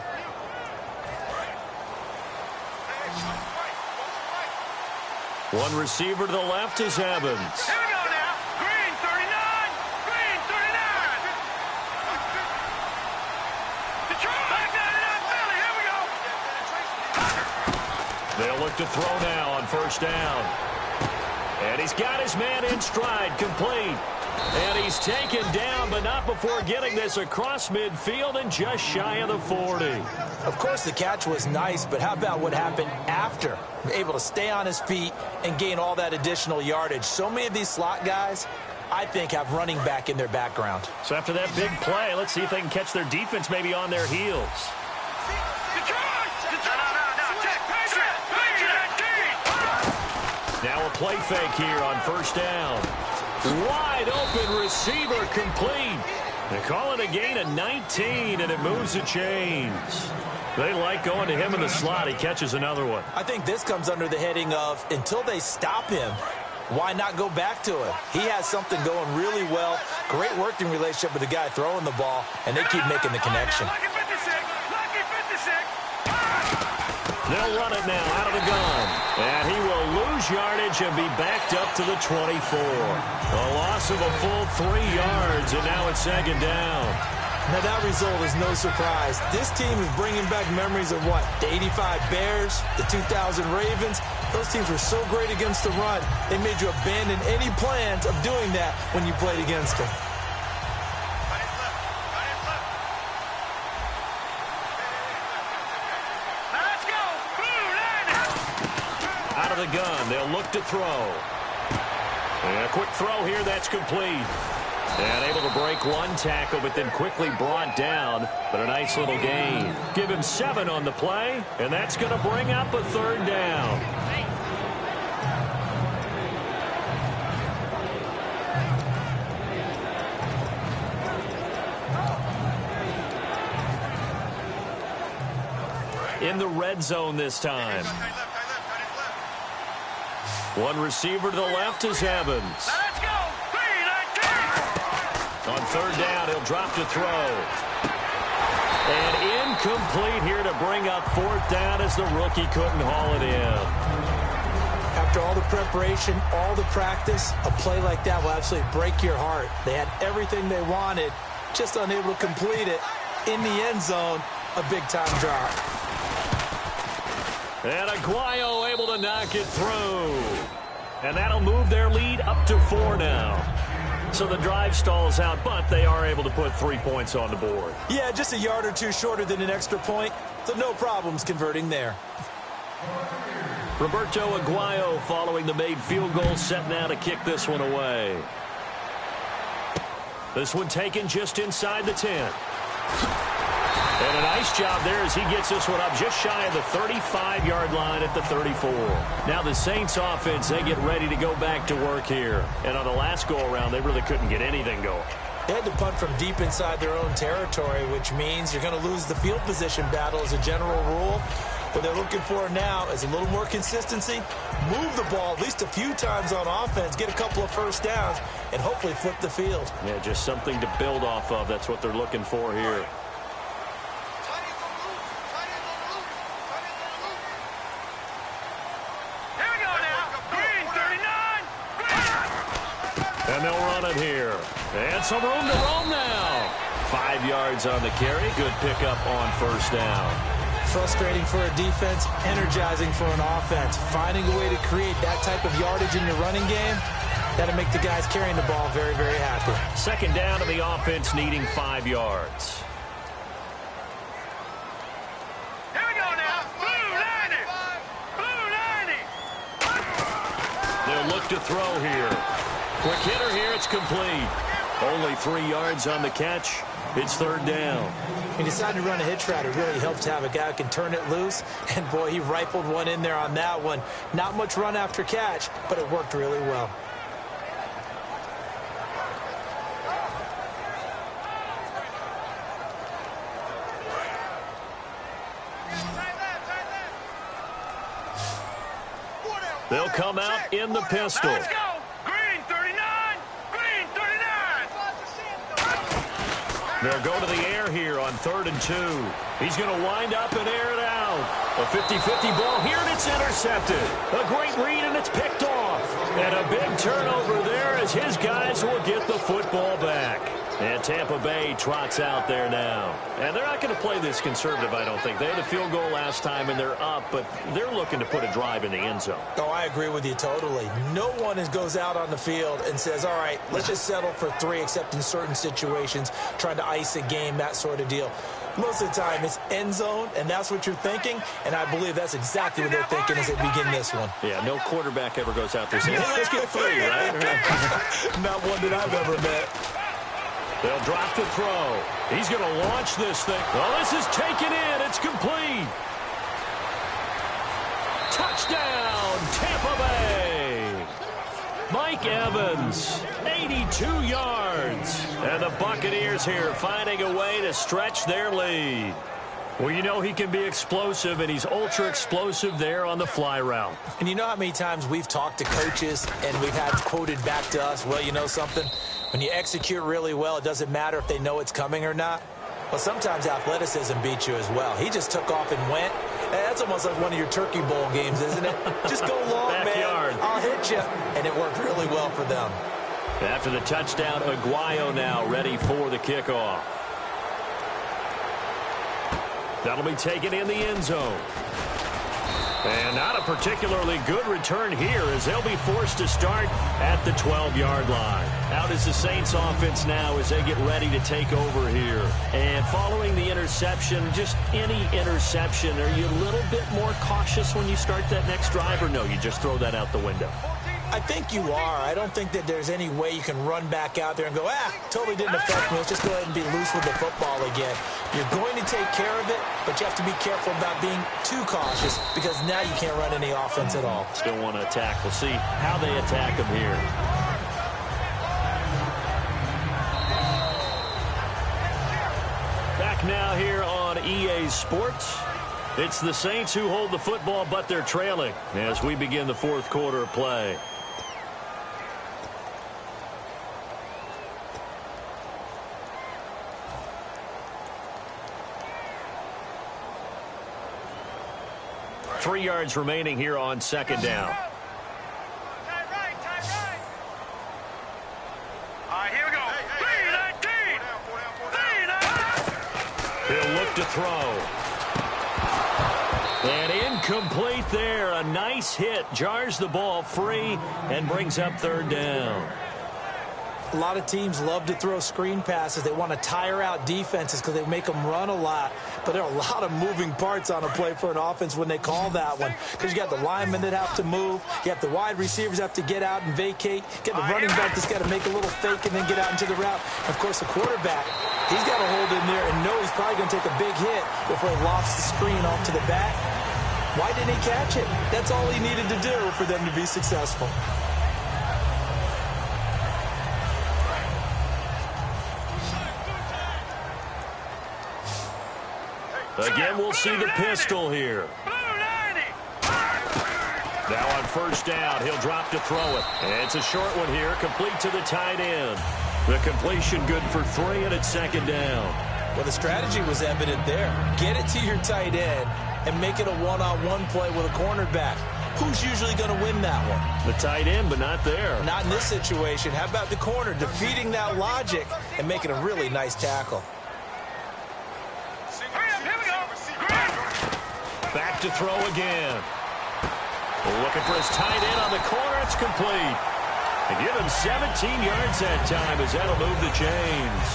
One receiver to the left is Evans. Here we go now. Green 39. Green 39. Detroit. Back down to that Philly. Here we go. They'll look to throw now on first down. And he's got his man in stride, complete. And he's taken down, but not before getting this across midfield and just shy of the 40. Of course, the catch was nice, but how about what happened after? Able to stay on his feet and gain all that additional yardage. So many of these slot guys, I think, have running back in their background. So after that big play, let's see if they can catch their defense maybe on their heels. Now a play fake here on first down. Wide open receiver, complete. They call it a gain of 19, and it moves the chains. They like going to him in the slot. He catches another one. I think this comes under the heading of, until they stop him, why not go back to him? He has something going really well. Great working relationship with the guy throwing the ball, and they keep making the connection. They'll run it now out of the gun. And he will lose yardage and be backed up to the 24. A loss of a full 3 yards, and now it's second down. Now that result is no surprise. This team is bringing back memories of what? The 85 Bears, the 2000 Ravens. Those teams were so great against the run, they made you abandon any plans of doing that when you played against them. The gun, they'll look to throw. And a quick throw here, that's complete. And able to break one tackle, but then quickly brought down. But a nice little gain. Give him 7 on the play, and that's going to bring up a third down. In the red zone this time. One receiver to the left is Evans. Let's go. 3-19. On third down, he'll drop to throw. And incomplete here to bring up fourth down as the rookie couldn't haul it in. After all the preparation, all the practice, a play like that will absolutely break your heart. They had everything they wanted, just unable to complete it. In the end zone, a big-time drop. And Aguayo able to knock it through. And that'll move their lead up to 4 now. So the drive stalls out, but they are able to put 3 points on the board. Yeah, just a yard or two shorter than an extra point, so no problems converting there. Roberto Aguayo following the made field goal, set now to kick this one away. This one taken just inside the 10. And a nice job there as he gets this one up just shy of the 35-yard line at the 34. Now the Saints offense, they get ready to go back to work here. And on the last go-around, they really couldn't get anything going. They had to punt from deep inside their own territory, which means you're going to lose the field position battle as a general rule. What they're looking for now is a little more consistency, move the ball at least a few times on offense, get a couple of first downs, and hopefully flip the field. Yeah, just something to build off of. That's what they're looking for here. And they'll run it here. And some room to roam now. 5 yards on the carry. Good pickup on first down. Frustrating for a defense, energizing for an offense. Finding a way to create that type of yardage in your running game, that'll make the guys carrying the ball very, very happy. Second down to the offense needing 5 yards. Here we go now. Blue 90. Blue 90. They'll look to throw here. Quick hitter here, it's complete. Only 3 yards on the catch. It's third down. He decided to run a hitch route. It really helps to have a guy who can turn it loose. And, boy, he rifled one in there on that one. Not much run after catch, but it worked really well. They'll come out in the pistol. Let's go. Green 39. Green 39. They'll go to the air here on 3rd and 2. He's going to wind up and air it out. A 50-50 ball here, and it's intercepted. A great read, and it's picked off. And a big turnover there as his guys will get the football back. And Tampa Bay trots out there now. And they're not going to play this conservative, I don't think. They had a field goal last time, and they're up, but they're looking to put a drive in the end zone. Oh, I agree with you totally. No one goes out on the field and says, all right, let's just settle for 3, except in certain situations, trying to ice a game, that sort of deal. Most of the time, it's end zone, and that's what you're thinking, and I believe that's exactly what they're thinking as they begin this one. Yeah, no quarterback ever goes out there saying, hey, let's get 3, right? Not one that I've ever met. They'll drop the throw. He's going to launch this thing. Well, this is taken in. It's complete. Touchdown, Tampa Bay. Mike Evans, 82 yards. And the Buccaneers here finding a way to stretch their lead. Well, you know he can be explosive, and he's ultra-explosive there on the fly route. And you know how many times we've talked to coaches and we've had quoted back to us, well, you know something? When you execute really well, it doesn't matter if they know it's coming or not. Well, sometimes athleticism beats you as well. He just took off and went. That's almost like one of your Turkey Bowl games, isn't it? Just go long, Backyard. man. I'll hit you. And it worked really well for them. After the touchdown, Aguayo now ready for the kickoff. That'll be taken in the end zone. And not a particularly good return here as they'll be forced to start at the 12-yard line. Out is the Saints offense now as they get ready to take over here. And following the interception, just any interception, are you a little bit more cautious when you start that next drive, or no, you just throw that out the window? I think you are. I don't think that there's any way you can run back out there and go, totally didn't affect me. Let's just go ahead and be loose with the football again. You're going to take care of it, but you have to be careful about being too cautious because now you can't run any offense at all. Still want to attack. We'll see how they attack them here. Back now here on EA Sports. It's the Saints who hold the football, but they're trailing as we begin the 4th quarter of play. Three yards remaining here on 2nd down. Time right. All right, here we go. 3-19. He'll look to throw. And incomplete there. A nice hit. Jars the ball free and brings up 3rd down. A lot of teams love to throw screen passes. They want to tire out defenses because they make them run a lot. But there are a lot of moving parts on a play for an offense when they call that one. Because you got the linemen that have to move. You have the wide receivers have to get out and vacate. You got the running back that's got to make a little fake and then get out into the route. And of course, the quarterback, he's got to hold in there and know he's probably going to take a big hit before he lofts the screen off to the back. Why didn't he catch it? That's all he needed to do for them to be successful. Again, we'll see the pistol here. Now on 1st down, he'll drop to throw it. And it's a short one here, complete to the tight end. The completion good for 3, and it's 2nd down. Well, the strategy was evident there. Get it to your tight end and make it a one-on-one play with a cornerback. Who's usually going to win that one? The tight end, but not there. Not in this situation. How about the corner defeating that logic and making a really nice tackle? Back to throw again. Looking for his tight end on the corner. It's complete. And give him 17 yards that time as that'll move the chains.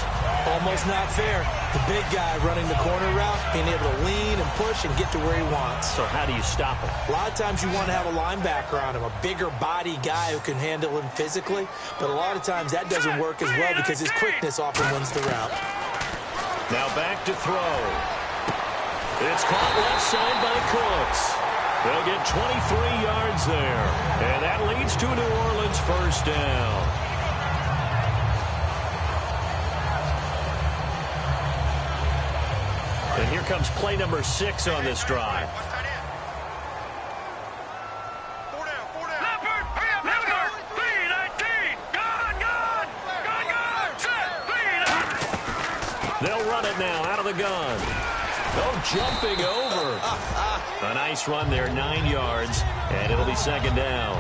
Almost not fair. The big guy running the corner route, being able to lean and push and get to where he wants. So how do you stop him? A lot of times you want to have a linebacker on him, a bigger body guy who can handle him physically. But a lot of times that doesn't work as well because his quickness often wins the route. Now back to throw. It's caught left side by Cooks. They'll get 23 yards there. And that leads to New Orleans first down. And here comes play number 6 on this drive. They'll run it now out of the gun. Oh, jumping over. A nice run there, 9 yards, and it'll be second down.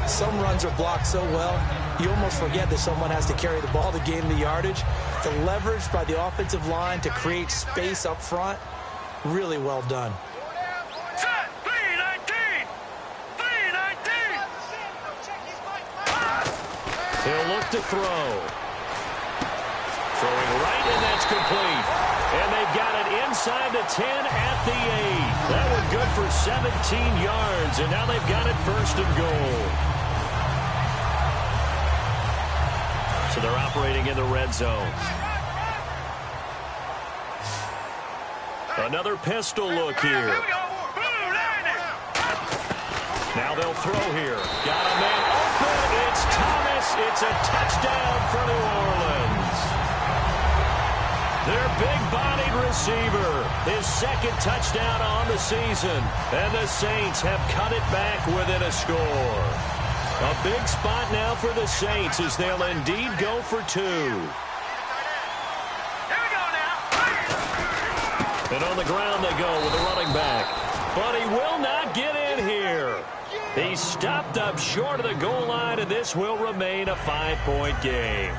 Some runs are blocked so well, you almost forget that someone has to carry the ball to gain the yardage. The leverage by the offensive line to create space up front, really well done. He'll look to throw. Throwing right, and that's complete. And they've got it inside the 10 at the 8. That one good for 17 yards, and now they've got it first and goal. So they're operating in the red zone. Another pistol look here. Now they'll throw here. Got a man open. It's Thomas. It's a touchdown for New Orleans. Their big-bodied receiver, his second touchdown on the season. And the Saints have cut it back within a score. A big spot now for the Saints as they'll indeed go for 2. And on the ground they go with the running back. But he will not get in here. He stopped up short of the goal line, and this will remain a 5-point game.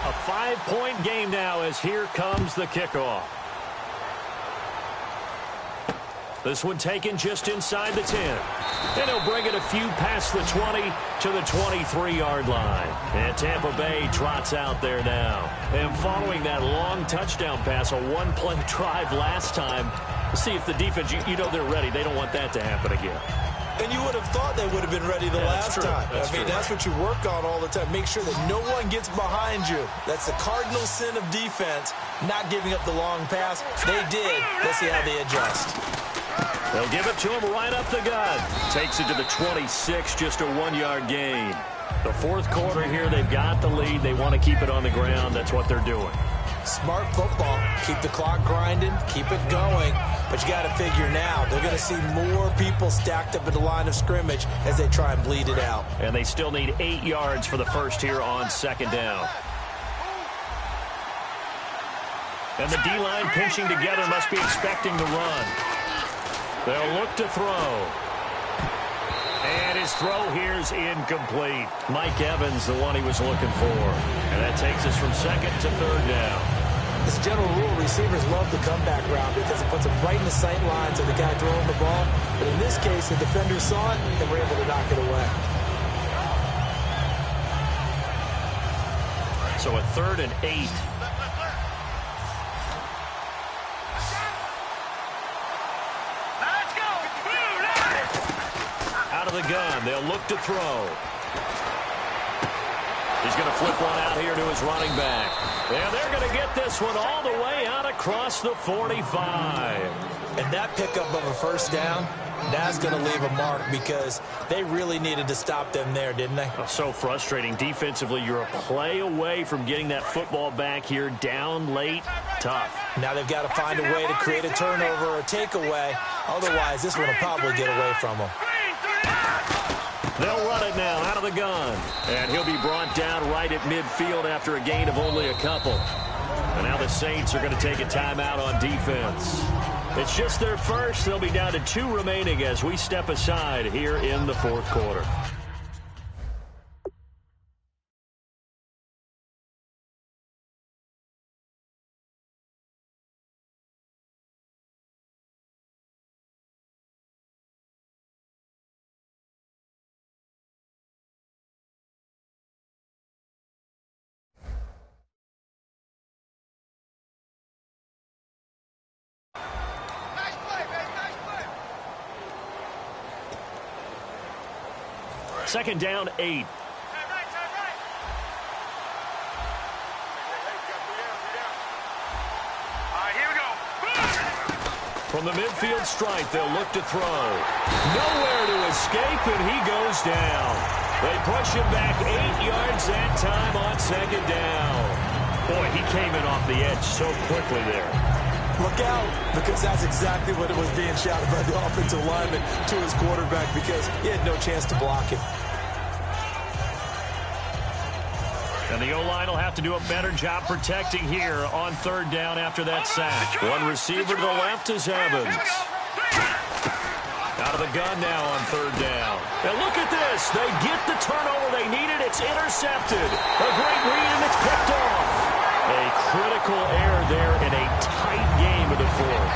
A 5-point game now as here comes the kickoff. This one taken just inside the 10. And he'll bring it a few past the 20 to the 23-yard line. And Tampa Bay trots out there now. And following that long touchdown pass, a one-play drive last time, see if the defense, you know they're ready. They don't want that to happen again. And you would have thought they would have been ready the last time. That's what you work on all the time. Make sure that no one gets behind you. That's the cardinal sin of defense, not giving up the long pass. They did. Let's see how they adjust. They'll give it to him right up the gut. Takes it to the 26, just a 1-yard gain. The fourth quarter here, they've got the lead. They want to keep it on the ground. That's what they're doing. Smart football. Keep the clock grinding. Keep it going. But you got to figure now, they're going to see more people stacked up at the line of scrimmage as they try and bleed it out. And they still need 8 yards for the first here on second down. And the D-line pinching together must be expecting the run. They'll look to throw. And his throw here is incomplete. Mike Evans, the one he was looking for. And that takes us from second to third down. As a general rule, receivers love the comeback route because it puts them right in the sight lines of the guy throwing the ball. But in this case, the defenders saw it and were able to knock it away. So a 3rd and 8. Out of the gun, they'll look to throw. He's going to flip one out here to his running back. And they're going to get this one all the way out across the 45. And that pickup of a first down, that's going to leave a mark because they really needed to stop them there, didn't they? Oh, so frustrating. Defensively, you're a play away from getting that football back here down late. Tough. Now they've got to find a way to create a turnover or a takeaway. Otherwise, this one will probably get away from them. They'll run it now out of the gun. And he'll be brought down right at midfield after a gain of only a couple. And now the Saints are going to take a timeout on defense. It's just their first. They'll be down to 2 remaining as we step aside here in the fourth quarter. Second down, 8. From the midfield stripe, they'll look to throw. Nowhere to escape, and he goes down. They push him back 8 yards that time on second down. Boy, he came in off the edge so quickly there. Look out, because that's exactly what it was being shouted by the offensive lineman to his quarterback, because he had no chance to block him. And the O-line will have to do a better job protecting here on third down after that sack. One receiver to the left is Evans. Out of the gun now on third down. And look at this. They get the turnover they needed. It's intercepted. A great read, and it's picked off. A critical error there in a tight game of the fourth.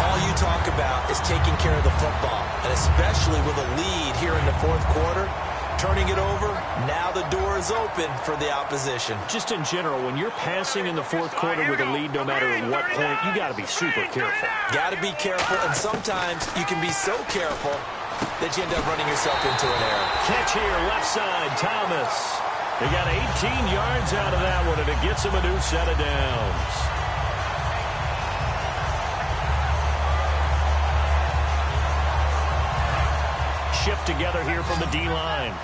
All you talk about is taking care of the football, and especially with a lead here in the fourth quarter. Turning it over, now the door is open for the opposition. Just in general, when you're passing in the fourth quarter with a lead, no matter at what point, you got to be super careful. Got to be careful, and sometimes you can be so careful that you end up running yourself into an error. Catch here, left side, Thomas. He got 18 yards out of that one, and it gets him a new set of downs. Shift together here from the D-line.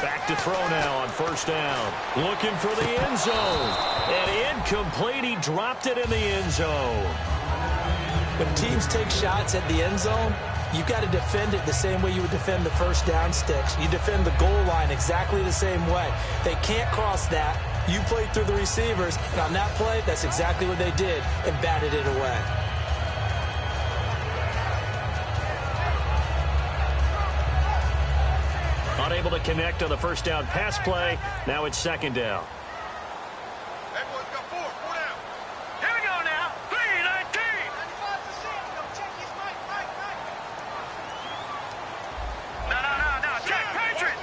Back to throw now on first down. Looking for the end zone. And incomplete. He dropped it in the end zone. When teams take shots at the end zone, you've got to defend it the same way you would defend the first down sticks. You defend the goal line exactly the same way. They can't cross that. You played through the receivers, and on that play, that's exactly what they did, and batted it away. Unable to connect on the first down pass play. Now it's second down. Everyone's got four down. Here we go now. 3-19. No. Check. Patriot.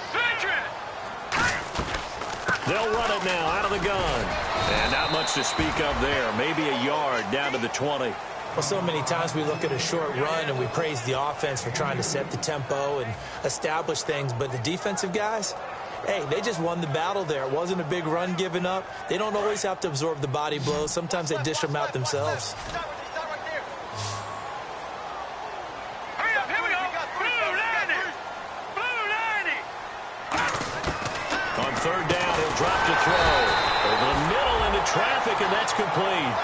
They'll run it now out of the gun. And not much to speak of there. Maybe a yard down to the 20. Well, so many times we look at a short run and we praise the offense for trying to set the tempo and establish things. But the defensive guys, hey, they just won the battle there. It wasn't a big run given up. They don't always have to absorb the body blows. Sometimes they dish them out themselves. On third down, he'll drop to throw. Over the middle into traffic, and that's complete.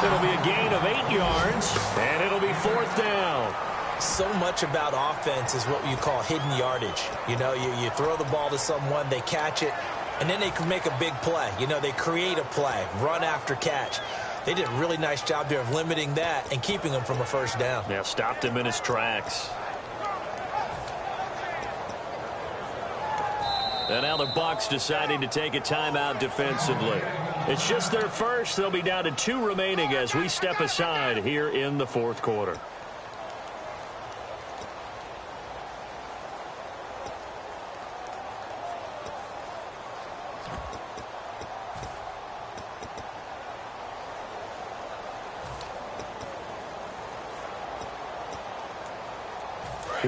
It'll be a gain of 8 yards, and it'll be fourth down. So much about offense is what you call hidden yardage. You know, you throw the ball to someone, they catch it, and then they can make a big play. You know, they create a play, run after catch. They did a really nice job there of limiting that and keeping him from a first down. Yeah, stopped him in his tracks. And now the Bucs deciding to take a timeout defensively. It's just their first. They'll be down to 2 remaining as we step aside here in the fourth quarter.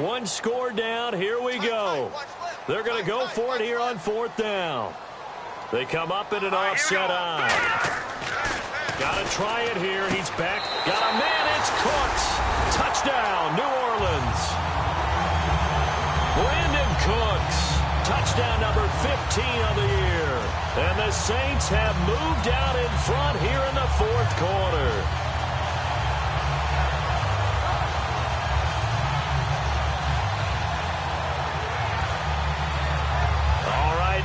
One score down. Here we go. They're going to go for it here on fourth down. They come up in an offset eye. Got to try it here. He's back. Got a man. It's Cooks. Touchdown, New Orleans. Brandon Cooks. Touchdown number 15 of the year. And the Saints have moved out in front here in the fourth quarter.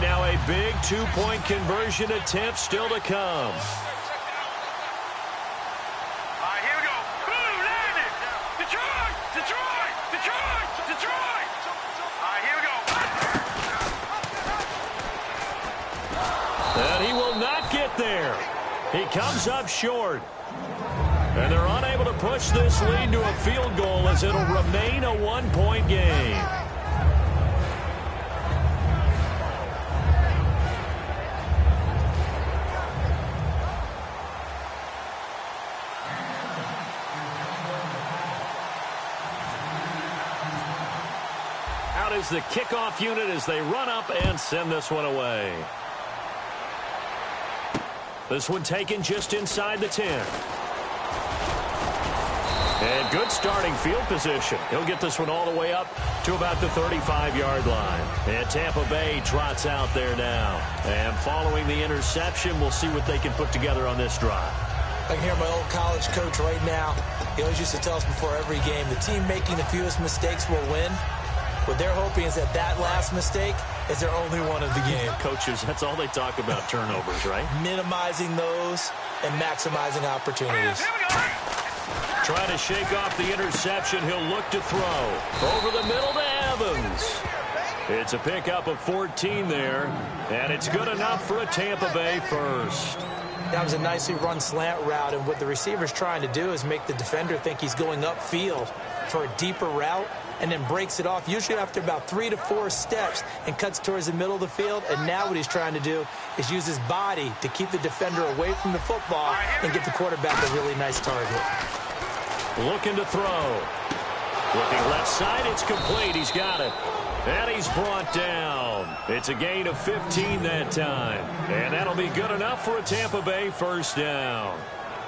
Now a big 2-point conversion attempt still to come. All right, here we go. Blue landed. Detroit. All right, here we go. And he will not get there. He comes up short. And they're unable to push this lead to a field goal as it'll remain a 1-point game. is the kickoff unit as they run up and send this one away. This one taken just inside the 10. And good starting field position. He'll get this one all the way up to about the 35-yard line. And Tampa Bay trots out there now. And following the interception, we'll see what they can put together on this drive. I can hear my old college coach right now. He always used to tell us before every game, the team making the fewest mistakes will win. What they're hoping is that last mistake is their only one of the game. Coaches, that's all they talk about, turnovers, right? Minimizing those and maximizing opportunities. Trying to shake off the interception. He'll look to throw. Over the middle to Evans. It's a pickup of 14 there, and it's good enough for a Tampa Bay first. That was a nicely run slant route, and what the receiver's trying to do is make the defender think he's going upfield for a deeper route, and then breaks it off, usually after about 3 to 4 steps, and cuts towards the middle of the field. And now what he's trying to do is use his body to keep the defender away from the football and give the quarterback a really nice target. Looking to throw. Looking left side, it's complete. He's got it. And he's brought down. It's a gain of 15 that time. And that'll be good enough for a Tampa Bay first down.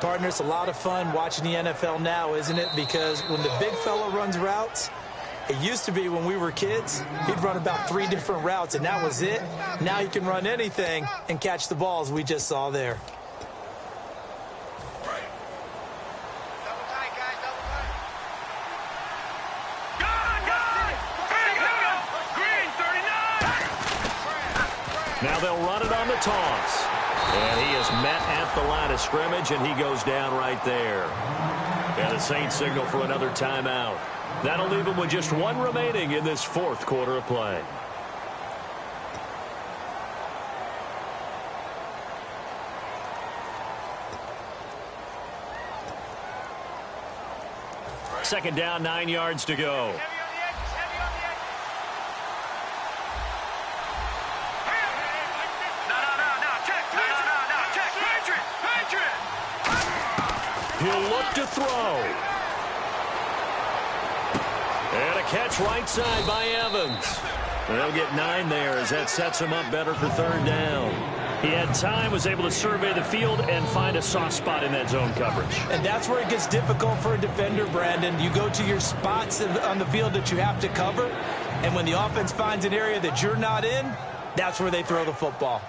Partner, it's a lot of fun watching the NFL now, isn't it? Because when the big fella runs routes, it used to be when we were kids, he'd run about 3 different routes, and that was it. Now he can run anything and catch the balls we just saw there. Now they'll run it on the toss. And he is met at the line of scrimmage, and he goes down right there. And the Saints signal for another timeout. That'll leave him with just 1 remaining in this 4th quarter of play. Second down, 9 yards to go. He'll look to throw. And a catch right side by Evans. They'll get 9 there as that sets him up better for 3rd down. He had time, was able to survey the field and find a soft spot in that zone coverage. And that's where it gets difficult for a defender, Brandon. You go to your spots on the field that you have to cover, and when the offense finds an area that you're not in, that's where they throw the football.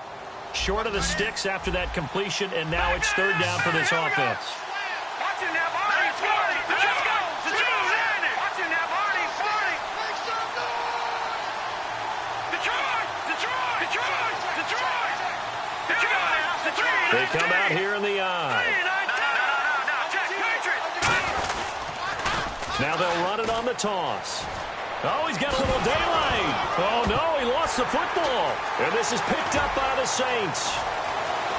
Short of the sticks after that completion, and now it's 3rd down for this offense. They come out here in the eye. Now they'll run it on the toss. Oh, he's got a little daylight. Oh, no, he lost the football. And this is picked up by the Saints.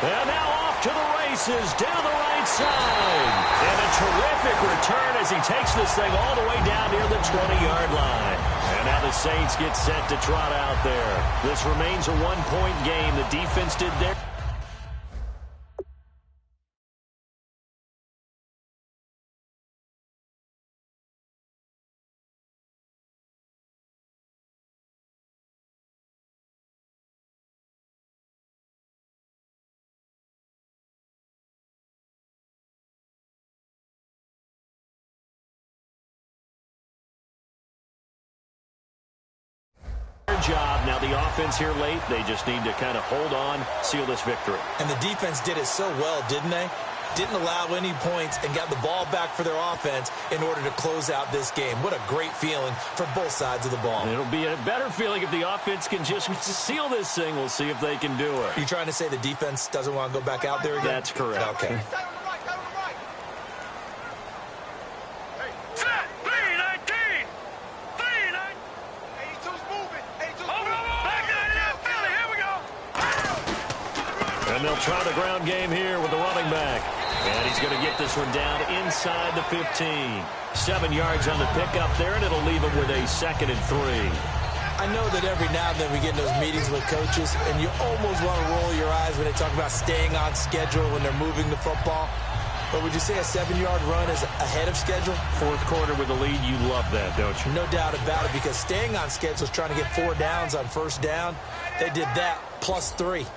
And now off to the races down the right side. And a terrific return as he takes this thing all the way down near the 20-yard line. And now the Saints get set to trot out there. This remains a 1-point game. The defense did their... job. Now the offense here late, they just need to kind of hold on, seal this victory. And the defense did it so well, didn't they? Didn't allow any points and got the ball back for their offense in order to close out this game. What a great feeling for both sides of the ball. It'll be a better feeling if the offense can just seal this thing. We'll see if they can do it. Are you trying to say the defense doesn't want to go back out there again? That's correct. Okay. And they'll try the ground game here with the running back. And he's going to get this one down inside the 15. 7 yards on the pickup there, and it'll leave him with a 2nd and 3. I know that every now and then we get in those meetings with coaches, and you almost want to roll your eyes when they talk about staying on schedule when they're moving the football. But would you say a 7-yard run is ahead of schedule? Fourth quarter with the lead, you love that, don't you? No doubt about it, because staying on schedule is trying to get 4 downs on first down. They did that plus 3.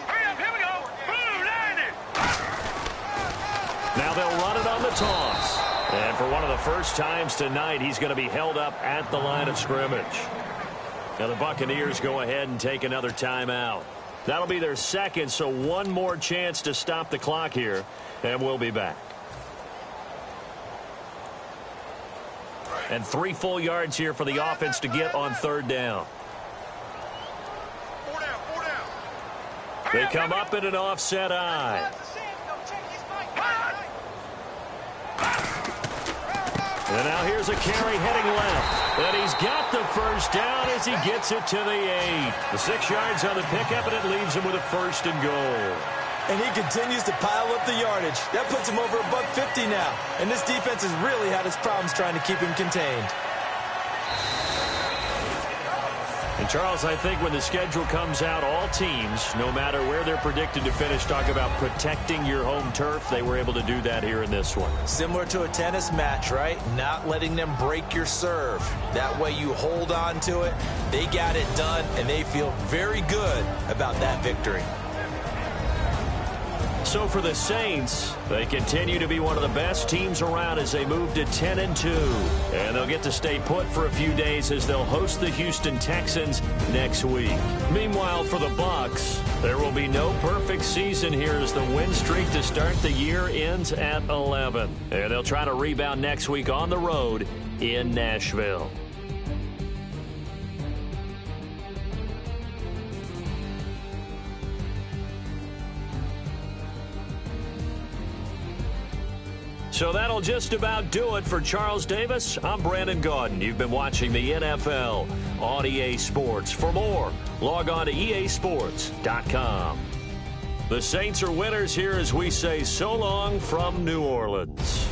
Hurry up, here we go. Blue, line it. Now they'll run it on the toss. And for one of the first times tonight, he's going to be held up at the line of scrimmage. Now the Buccaneers go ahead and take another timeout. That'll be their second, so one more chance to stop the clock here, and we'll be back. And 3 full yards here for the offense to get on third down. 4 down, 4 down. They come up in an offset eye. And now here's a carry heading left. And he's got the first down as he gets it to the 8. The 6 yards on the pickup, and it leaves him with a first and goal. And he continues to pile up the yardage. That puts him over $150 now. And this defense has really had its problems trying to keep him contained. And, Charles, I think when the schedule comes out, all teams, no matter where they're predicted to finish, talk about protecting your home turf. They were able to do that here in this one. Similar to a tennis match, right? Not letting them break your serve. That way you hold on to it. They got it done, and they feel very good about that victory. So for the Saints, they continue to be one of the best teams around as they move to 10-2. And they'll get to stay put for a few days as they'll host the Houston Texans next week. Meanwhile, for the Bucs, there will be no perfect season here as the win streak to start the year ends at 11. And they'll try to rebound next week on the road in Nashville. So that'll just about do it for Charles Davis. I'm Brandon Gaudin. You've been watching the NFL on EA Sports. For more, log on to easports.com. The Saints are winners here as we say so long from New Orleans.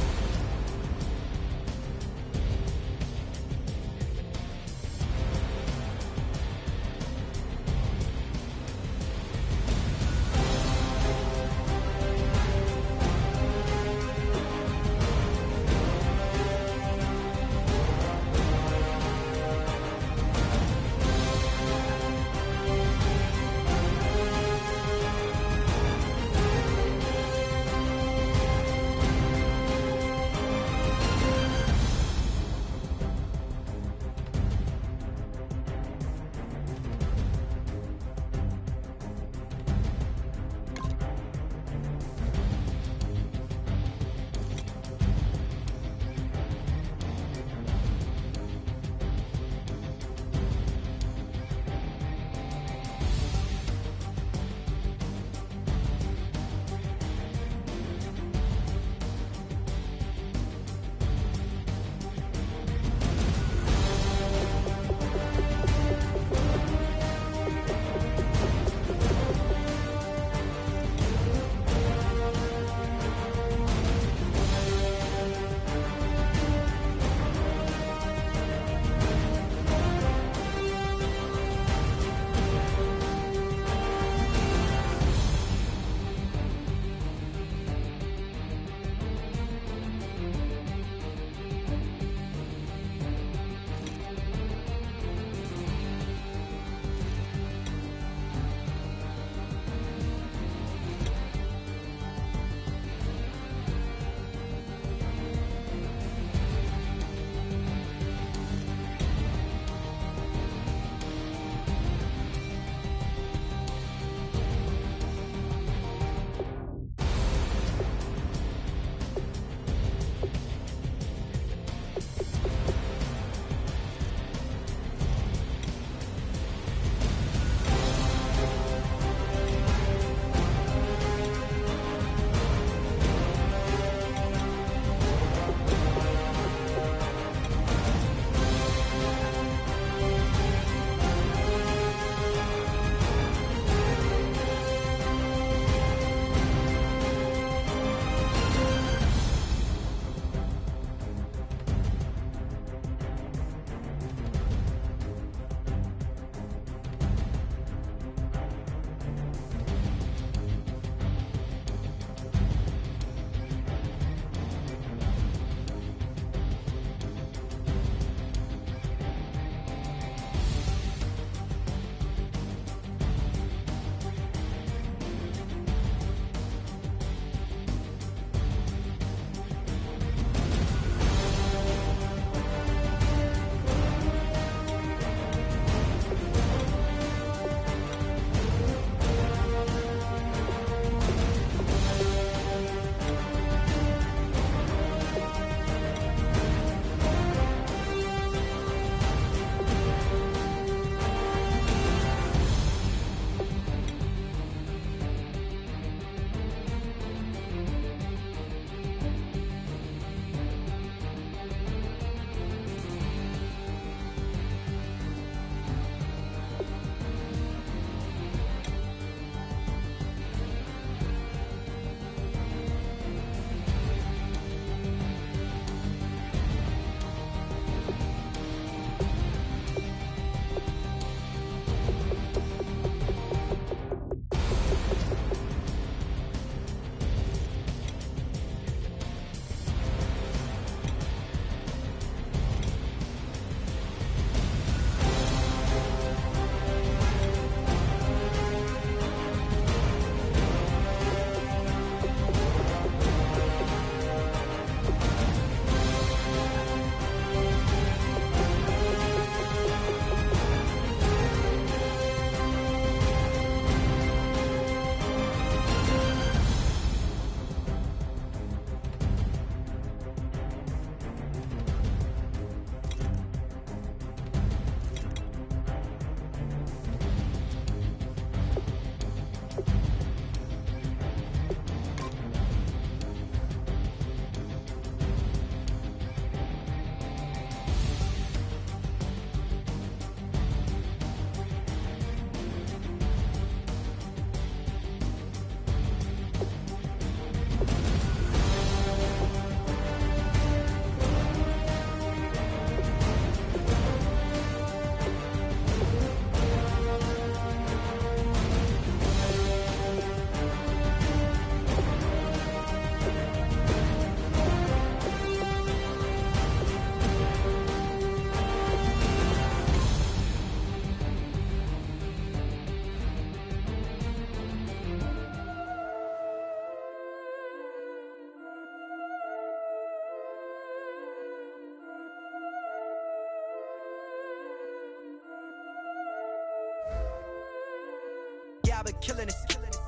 I've been killing it.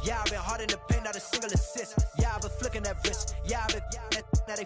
Yeah, I've been hard in the paint, not a single assist. Yeah, I've been flicking that wrist. Yeah, I've been that they